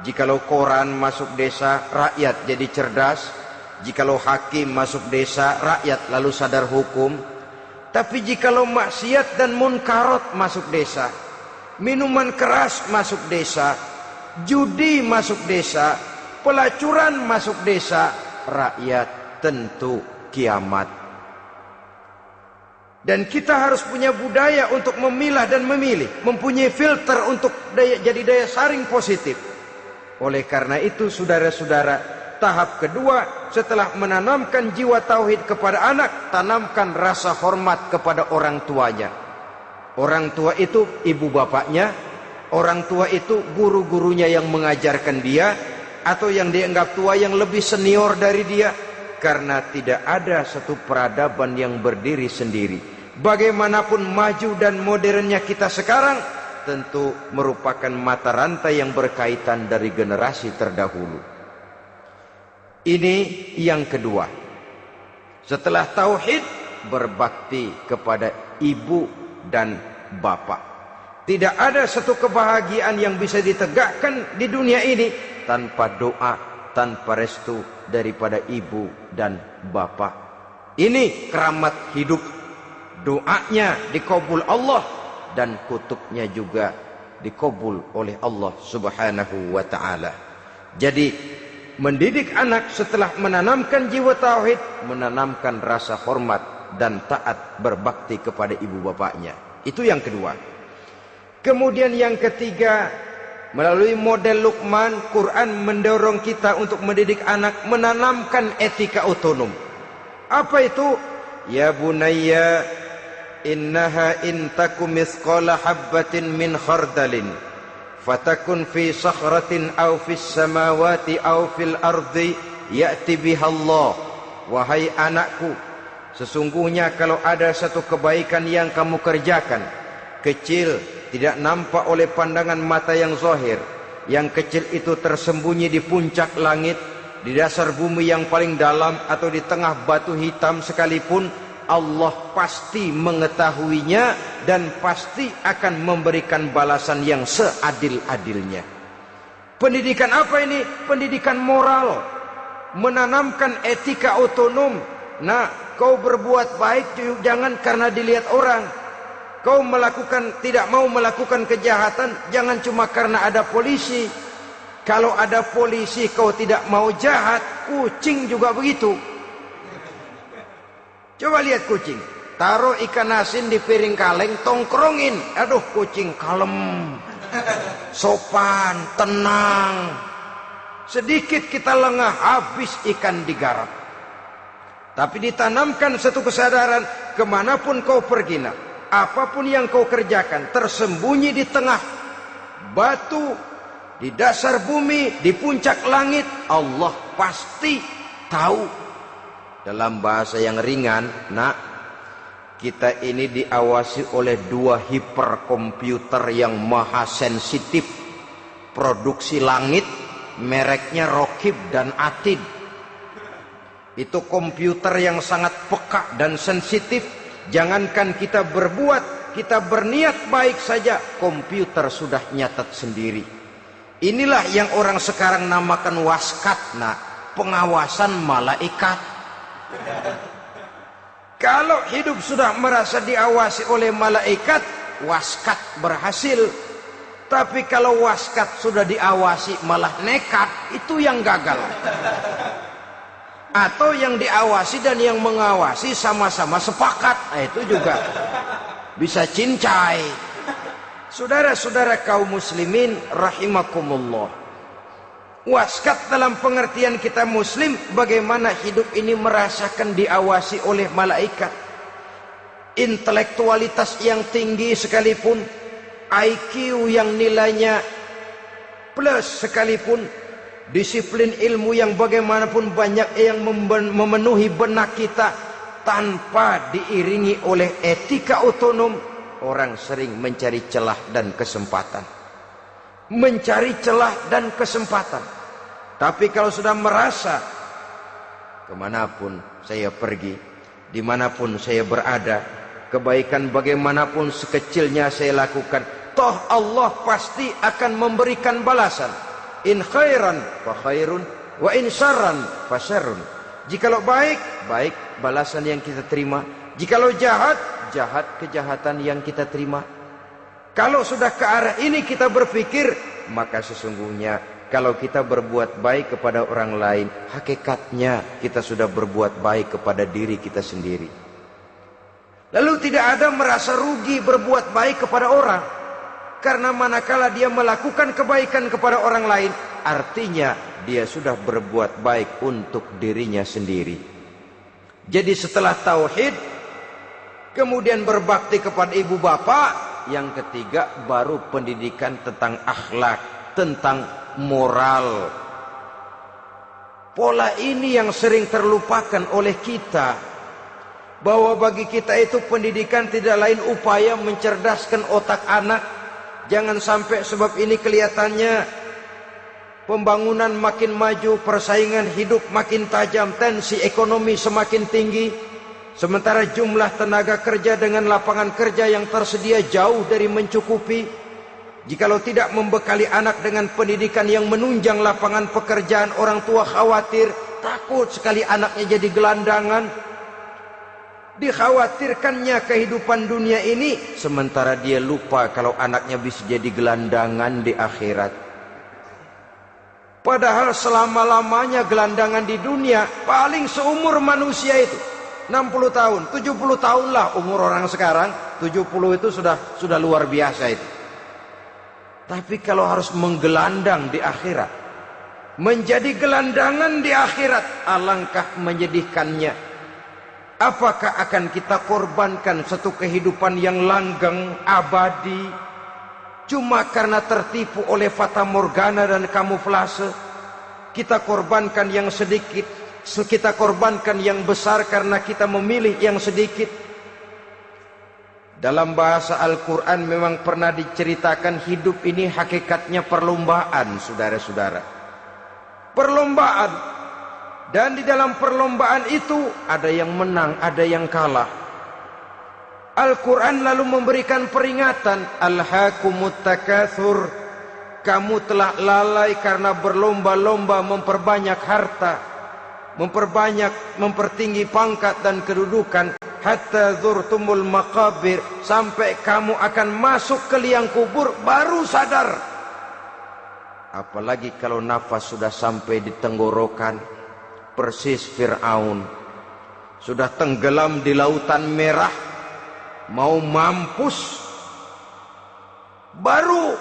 [SPEAKER 1] Jikalau koran masuk desa, rakyat jadi cerdas. Jikalau hakim masuk desa, rakyat lalu sadar hukum. Tapi jikalau maksiat dan munkarat masuk desa, minuman keras masuk desa, judi masuk desa, pelacuran masuk desa, rakyat tentu kiamat. Dan kita harus punya budaya untuk memilah dan memilih, mempunyai filter untuk jadi daya saring positif. Oleh karena itu, saudara-saudara, tahap kedua setelah menanamkan jiwa tauhid kepada anak, tanamkan rasa hormat kepada orang tuanya. Orang tua itu ibu bapaknya, orang tua itu guru-gurunya yang mengajarkan dia, atau yang dianggap tua yang lebih senior dari dia. Karena tidak ada satu peradaban yang berdiri sendiri. Bagaimanapun maju dan modernnya kita sekarang, tentu merupakan mata rantai yang berkaitan dari generasi terdahulu. Ini yang kedua. Setelah tauhid, berbakti kepada ibu dan bapak. Tidak ada satu kebahagiaan yang bisa ditegakkan di dunia ini tanpa doa, tanpa restu daripada ibu dan bapak. Ini keramat hidup. Doanya dikabul Allah dan kutubnya juga dikabul oleh Allah Subhanahu wa ta'ala. Jadi mendidik anak setelah menanamkan jiwa tauhid, menanamkan rasa hormat dan taat berbakti kepada ibu bapaknya. Itu yang kedua. Kemudian yang ketiga, melalui model Luqman, Quran mendorong kita untuk mendidik anak, menanamkan etika otonom. Apa itu? Ya bunayya innaha in takum mithqala habbatin min khardalin fatakun fi sakhratin aw fis samawati aw fil ardi ya'ti biha Allah. Wahai anakku, sesungguhnya kalau ada satu kebaikan yang kamu kerjakan, kecil, tidak nampak oleh pandangan mata yang zahir, yang kecil itu tersembunyi di puncak langit, di dasar bumi yang paling dalam, atau di tengah batu hitam sekalipun, Allah pasti mengetahuinya dan pasti akan memberikan balasan yang seadil-adilnya. Pendidikan apa ini? Pendidikan moral, menanamkan etika otonom. Nah, kau berbuat baik jangan karena dilihat orang. Kau tidak mau melakukan kejahatan jangan cuma karena ada polisi. Kalau ada polisi kau tidak mau jahat, kucing juga begitu. Coba lihat kucing, taruh ikan asin di piring kaleng, tongkrongin. Aduh, kucing kalem, sopan, tenang. Sedikit kita lengah, habis ikan digarap. Tapi ditanamkan satu kesadaran, kemanapun kau pergi, apapun yang kau kerjakan, tersembunyi di tengah batu, di dasar bumi, di puncak langit, Allah pasti tahu. Dalam bahasa yang ringan, kita ini diawasi oleh dua hiperkomputer yang maha sensitif. Produksi langit mereknya Rokib dan Atid. Itu komputer yang sangat peka dan sensitif. Jangankan kita berbuat, kita berniat baik saja, komputer sudah nyatat sendiri. Inilah yang orang sekarang namakan waskat, pengawasan malaikat. Kalau hidup sudah merasa diawasi oleh malaikat, waskat berhasil. Tapi kalau waskat sudah diawasi malah nekat, itu yang gagal. Atau yang diawasi dan yang mengawasi sama-sama sepakat, itu juga bisa cincai. Saudara-saudara kaum muslimin rahimakumullah, waskat dalam pengertian kita muslim, bagaimana hidup ini merasakan diawasi oleh malaikat. Intelektualitas yang tinggi sekalipun, IQ yang nilainya plus sekalipun, disiplin ilmu yang bagaimanapun banyak yang memenuhi benak kita, tanpa diiringi oleh etika otonom, orang sering mencari celah dan kesempatan. Mencari celah dan kesempatan. Tapi kalau sudah merasa, kemanapun saya pergi, dimanapun saya berada, kebaikan bagaimanapun sekecilnya saya lakukan, toh Allah pasti akan memberikan balasan. In khairan fa khairun, wa in syarran fa syarrun. Jikalau baik, baik balasan yang kita terima. Jikalau jahat, jahat kejahatan yang kita terima. Kalau sudah ke arah ini kita berpikir, maka sesungguhnya kalau kita berbuat baik kepada orang lain, hakikatnya kita sudah berbuat baik kepada diri kita sendiri. Lalu tidak ada merasa rugi berbuat baik kepada orang. Karena manakala dia melakukan kebaikan kepada orang lain, artinya dia sudah berbuat baik untuk dirinya sendiri. Jadi setelah tauhid, kemudian berbakti kepada ibu bapak, yang ketiga baru pendidikan tentang akhlak, tentang moral. Pola ini yang sering terlupakan oleh kita, bahwa bagi kita itu pendidikan tidak lain upaya mencerdaskan otak anak. Jangan sampai sebab ini kelihatannya pembangunan makin maju, persaingan hidup makin tajam, tensi ekonomi semakin tinggi, sementara jumlah tenaga kerja dengan lapangan kerja yang tersedia jauh dari mencukupi. Jikalau tidak membekali anak dengan pendidikan yang menunjang lapangan pekerjaan, orang tua khawatir, takut sekali anaknya jadi gelandangan. Dikhawatirkannya kehidupan dunia ini, sementara dia lupa kalau anaknya bisa jadi gelandangan di akhirat. Padahal selama-lamanya gelandangan di dunia, paling seumur manusia itu 60 tahun, 70 tahun lah umur orang sekarang. 70 itu sudah luar biasa itu. Tapi kalau harus menggelandang di akhirat, menjadi gelandangan di akhirat, alangkah menyedihkannya. Apakah akan kita korbankan satu kehidupan yang langgeng, abadi, cuma karena tertipu oleh fata morgana dan kamuflase? Kita korbankan yang sedikit, kita korbankan yang besar karena kita memilih yang sedikit. Dalam bahasa Al-Quran memang pernah diceritakan hidup ini hakikatnya perlombaan, saudara-saudara. Perlombaan. Dan di dalam perlombaan itu ada yang menang, ada yang kalah. Al-Quran lalu memberikan peringatan, Alhaakumut takatsur, kamu telah lalai karena berlomba-lomba memperbanyak harta, mempertinggi pangkat dan kedudukan, hatta zurtumul maqabir, sampai kamu akan masuk ke liang kubur baru sadar. Apalagi kalau nafas sudah sampai di tenggorokan. Persis Fir'aun sudah tenggelam di lautan merah, mau mampus, baru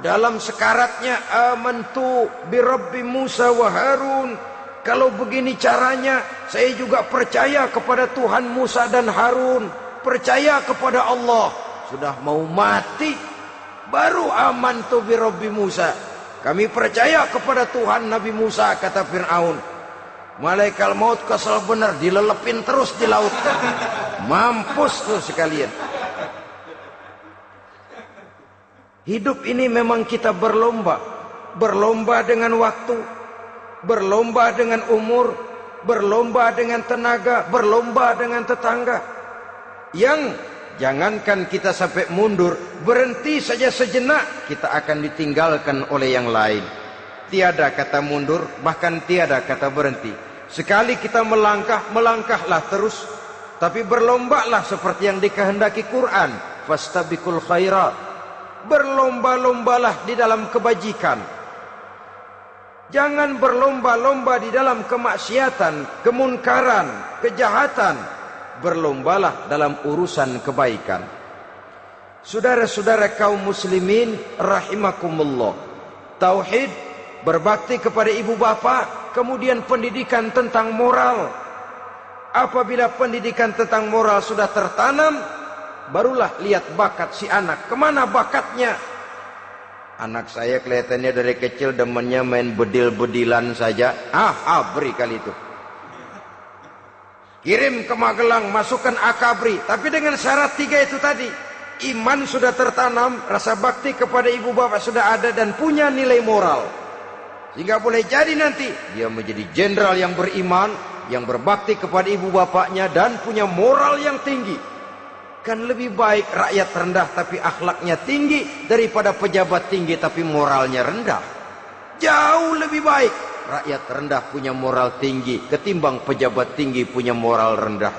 [SPEAKER 1] dalam sekaratnya amantu bi Rabbi Musa wa Harun. Kalau begini caranya, saya juga percaya kepada Tuhan Musa dan Harun, percaya kepada Allah. Sudah mau mati, baru amantu bi Rabbi Musa, kami percaya kepada Tuhan Nabi Musa, kata Fir'aun. Malaikat maut kesal benar, dilelepin terus di laut, mampus tuh sekalian. Hidup ini memang kita berlomba. berlomba dengan waktu, berlomba dengan umur, berlomba dengan tenaga, berlomba dengan tetangga. Yang jangankan kita sampai mundur, berhenti saja sejenak, kita akan ditinggalkan oleh yang lain. Tiada kata mundur, bahkan tiada kata berhenti. Sekali kita melangkah, melangkahlah terus. Tapi berlombalah seperti yang dikehendaki Quran. Fastabiqul khairat. Berlomba-lombalah di dalam kebajikan. Jangan berlomba-lomba di dalam kemaksiatan, kemunkaran, kejahatan. Berlombalah dalam urusan kebaikan. Saudara-saudara kaum muslimin rahimakumullah. Tauhid, berbakti kepada ibu bapa, kemudian pendidikan tentang moral. Apabila pendidikan tentang moral sudah tertanam, barulah lihat bakat si anak. Kemana bakatnya? Anak saya kelihatannya dari kecil demennya main bedil-bedilan saja. Abri kali itu. Kirim ke Magelang, masukkan akabri. Tapi dengan syarat 3 itu tadi. Iman sudah tertanam, rasa bakti kepada ibu bapak sudah ada, dan punya nilai moral. Sehingga boleh jadi nanti dia menjadi jenderal yang beriman, yang berbakti kepada ibu bapaknya, dan punya moral yang tinggi. Kan lebih baik rakyat rendah tapi akhlaknya tinggi, daripada pejabat tinggi tapi moralnya rendah. Jauh lebih baik rakyat rendah punya moral tinggi ketimbang pejabat tinggi punya moral rendah.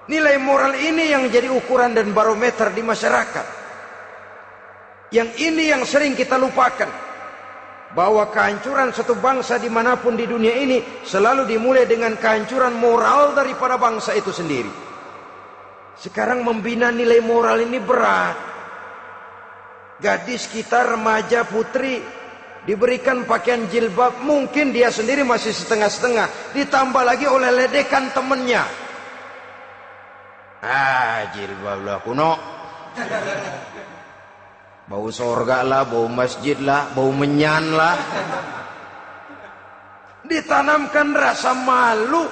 [SPEAKER 1] Nilai moral ini yang jadi ukuran dan barometer di masyarakat. Yang ini yang sering kita lupakan, bahwa kehancuran satu bangsa dimanapun di dunia ini selalu dimulai dengan kehancuran moral daripada bangsa itu sendiri. Sekarang membina nilai moral ini berat. Gadis kita, remaja, putri, diberikan pakaian jilbab, mungkin dia sendiri masih setengah-setengah, ditambah lagi oleh ledekan temennya. Jilbab lah kuno, bau sorga lah, bau masjid lah, bau menyan lah. Ditanamkan rasa malu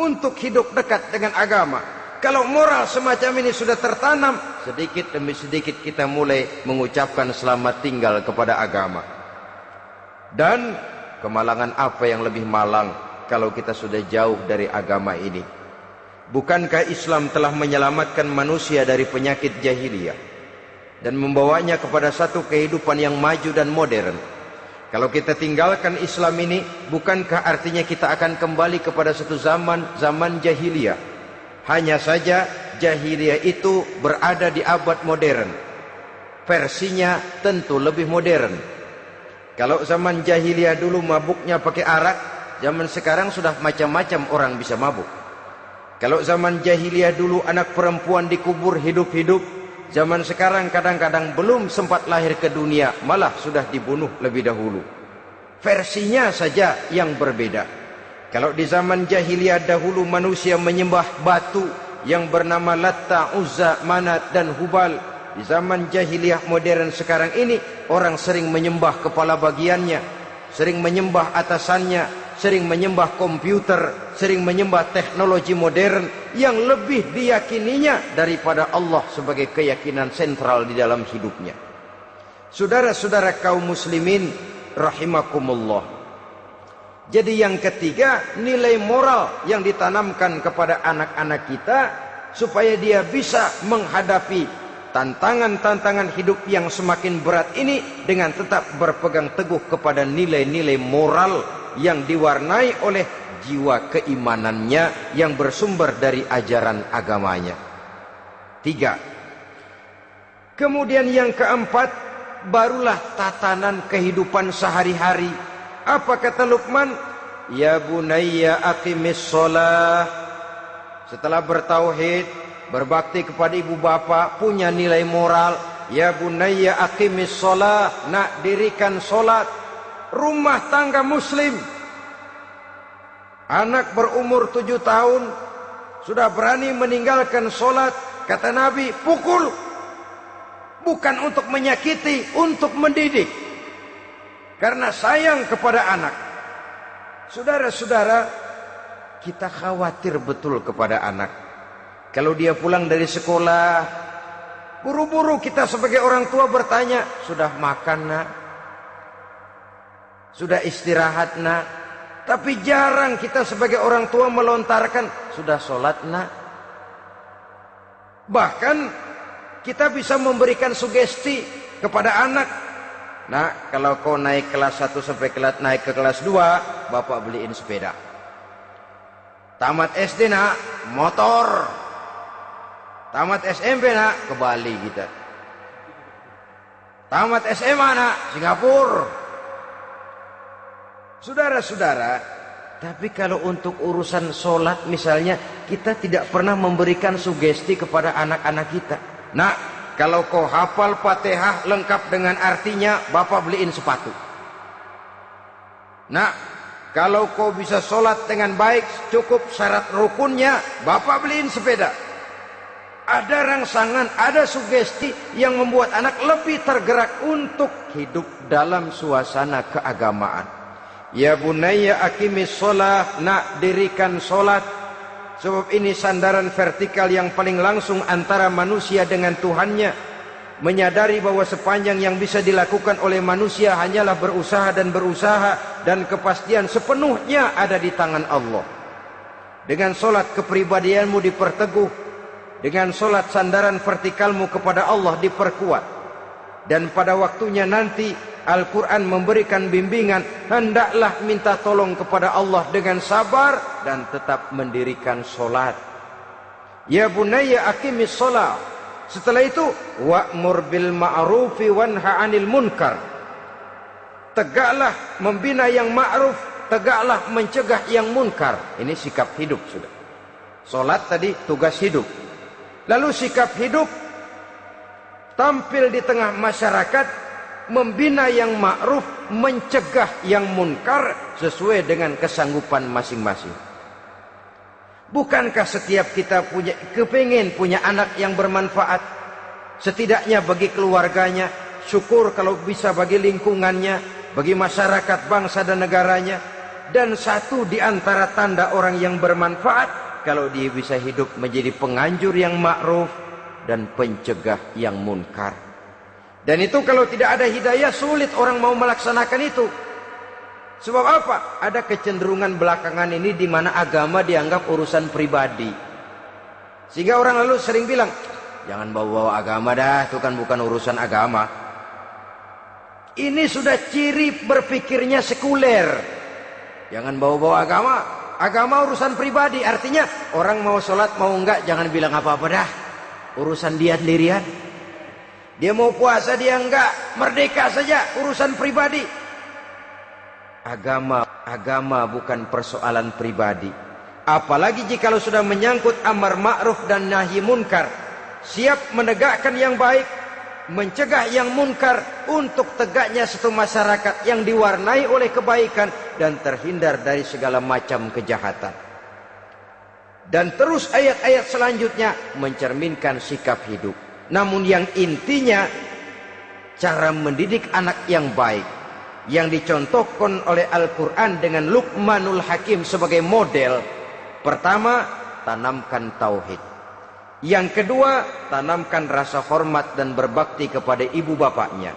[SPEAKER 1] untuk hidup dekat dengan agama. Kalau moral semacam ini sudah tertanam, sedikit demi sedikit kita mulai mengucapkan selamat tinggal kepada agama. Dan kemalangan apa yang lebih malang kalau kita sudah jauh dari agama ini? Bukankah Islam telah menyelamatkan manusia dari penyakit jahiliyah dan membawanya kepada satu kehidupan yang maju dan modern? Kalau kita tinggalkan Islam ini, bukankah artinya kita akan kembali kepada satu zaman jahiliyah? Hanya saja jahiliyah itu berada di abad modern. Versinya tentu lebih modern. Kalau zaman jahiliyah dulu mabuknya pakai arak, zaman sekarang sudah macam-macam orang bisa mabuk. Kalau zaman jahiliyah dulu anak perempuan dikubur hidup-hidup, zaman sekarang kadang-kadang belum sempat lahir ke dunia, malah sudah dibunuh lebih dahulu. Versinya saja yang berbeda. Kalau di zaman jahiliyah dahulu manusia menyembah batu yang bernama Latta, Uzza, Manat, dan Hubal. Di zaman jahiliyah modern sekarang ini, orang sering menyembah kepala bagiannya, sering menyembah atasannya, sering menyembah komputer, sering menyembah teknologi modern yang lebih diyakininya daripada Allah sebagai keyakinan sentral di dalam hidupnya. Saudara-saudara kaum muslimin rahimakumullah. Jadi yang ketiga, nilai moral yang ditanamkan kepada anak-anak kita supaya dia bisa menghadapi tantangan-tantangan hidup yang semakin berat ini dengan tetap berpegang teguh kepada nilai-nilai moral yang diwarnai oleh jiwa keimanannya yang bersumber dari ajaran agamanya. 3. Kemudian yang keempat, barulah tatanan kehidupan sehari-hari. Apa kata Luqman? Ya bunayya aqimis shalah. Setelah bertauhid, berbakti kepada ibu bapa, punya nilai moral. Ya bunayya aqimis shalah, nak dirikan solat. Rumah tangga muslim, anak berumur 7 tahun sudah berani meninggalkan solat. Kata Nabi, pukul. Bukan untuk menyakiti, untuk mendidik. Karena sayang kepada anak. Saudara-saudara, kita khawatir betul kepada anak. Kalau dia pulang dari sekolah, buru-buru kita sebagai orang tua bertanya, sudah makan nak? Sudah istirahat nak. Tapi jarang kita sebagai orang tua melontarkan, sudah sholat nak. Bahkan kita bisa memberikan sugesti kepada anak. Nah, kalau kau naik kelas 1 sampai naik ke kelas 2, bapak beliin sepeda. Tamat SD nak, motor. Tamat SMP nak, ke Bali kita. Tamat SMA nak, Singapura. Saudara-saudara, tapi kalau untuk urusan sholat misalnya, kita tidak pernah memberikan sugesti kepada anak-anak kita. Nah, kalau kau hafal Fatihah lengkap dengan artinya, bapak beliin sepatu. Nah, kalau kau bisa sholat dengan baik, cukup syarat rukunnya, bapak beliin sepeda. Ada rangsangan, ada sugesti yang membuat anak lebih tergerak untuk hidup dalam suasana keagamaan. Ya bunayya aqimis sholah, nak dirikan sholat. Sebab ini sandaran vertikal yang paling langsung antara manusia dengan Tuhannya. Menyadari bahwa sepanjang yang bisa dilakukan oleh manusia hanyalah berusaha dan berusaha, dan kepastian sepenuhnya ada di tangan Allah. Dengan sholat kepribadianmu diperteguh, dengan sholat sandaran vertikalmu kepada Allah diperkuat. Dan pada waktunya nanti Al-Quran memberikan bimbingan, hendaklah minta tolong kepada Allah dengan sabar dan tetap mendirikan sholat. Ya bunayya aqimis sholat. Setelah itu, wa'mur bil ma'rufi wanha 'anil munkar. Tegaklah membina yang ma'ruf, tegaklah mencegah yang munkar. Ini sikap hidup sudah. Sholat tadi tugas hidup. Lalu sikap hidup tampil di tengah masyarakat, membina yang ma'ruf, mencegah yang munkar sesuai dengan kesanggupan masing-masing. Bukankah setiap kita kepingin punya anak yang bermanfaat, setidaknya bagi keluarganya, syukur kalau bisa bagi lingkungannya, bagi masyarakat, bangsa dan negaranya. Dan satu di antara tanda orang yang bermanfaat, kalau dia bisa hidup menjadi penganjur yang ma'ruf dan pencegah yang munkar. Dan itu kalau tidak ada hidayah, sulit orang mau melaksanakan itu. Sebab apa? Ada kecenderungan belakangan ini di mana agama dianggap urusan pribadi. Sehingga orang lalu sering bilang, jangan bawa-bawa agama dah, itu kan bukan urusan agama. Ini sudah ciri berpikirnya sekuler. Jangan bawa-bawa agama. Agama urusan pribadi, artinya orang mau sholat mau enggak, jangan bilang apa-apa dah. Urusan dia sendirian. Dia mau puasa dia enggak, merdeka saja, urusan pribadi. Agama bukan persoalan pribadi. Apalagi jika sudah menyangkut amar ma'ruf dan nahi munkar. Siap menegakkan yang baik, mencegah yang munkar, untuk tegaknya satu masyarakat yang diwarnai oleh kebaikan dan terhindar dari segala macam kejahatan. Dan terus ayat-ayat selanjutnya mencerminkan sikap hidup. Namun yang intinya, cara mendidik anak yang baik, yang dicontohkan oleh Al-Quran dengan Luqmanul Hakim sebagai model. Pertama, tanamkan tauhid. Yang kedua, tanamkan rasa hormat dan berbakti kepada ibu bapaknya.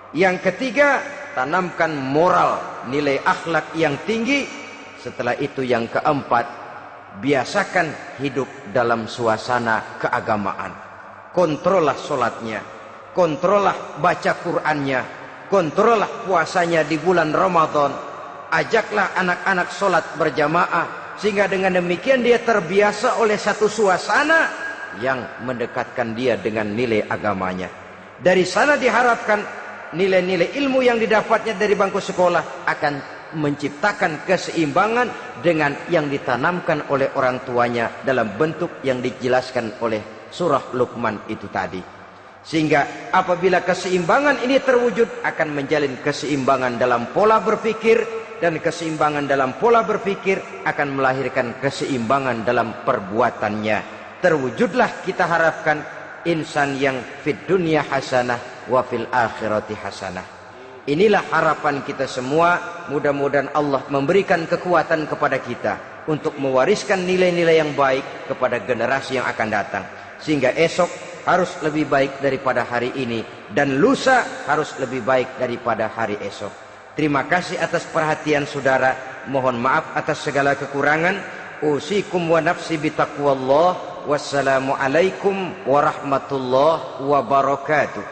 [SPEAKER 1] Yang ketiga, tanamkan moral, nilai akhlak yang tinggi. Setelah itu yang keempat, biasakan hidup dalam suasana keagamaan. Kontrollah sholatnya, kontrollah baca Qur'annya, kontrollah puasanya di bulan Ramadan. Ajaklah anak-anak sholat berjamaah, sehingga dengan demikian dia terbiasa oleh satu suasana yang mendekatkan dia dengan nilai agamanya. Dari sana diharapkan nilai-nilai ilmu yang didapatnya dari bangku sekolah akan menciptakan keseimbangan dengan yang ditanamkan oleh orang tuanya dalam bentuk yang dijelaskan oleh surah Luqman itu tadi. Sehingga apabila keseimbangan ini terwujud, akan menjalin keseimbangan dalam pola berpikir, dan keseimbangan dalam pola berpikir akan melahirkan keseimbangan dalam perbuatannya. Terwujudlah kita harapkan insan yang fid dunya hasanah wa fil akhirati hasanah. Inilah harapan kita semua. Mudah-mudahan Allah memberikan kekuatan kepada kita untuk mewariskan nilai-nilai yang baik kepada generasi yang akan datang. Sehingga esok harus lebih baik daripada hari ini, dan lusa harus lebih baik daripada hari esok. Terima kasih atas perhatian saudara. Mohon maaf atas segala kekurangan. Usikum wa nafsi bitaqwallah. Wassalamualaikum warahmatullahi wabarakatuh.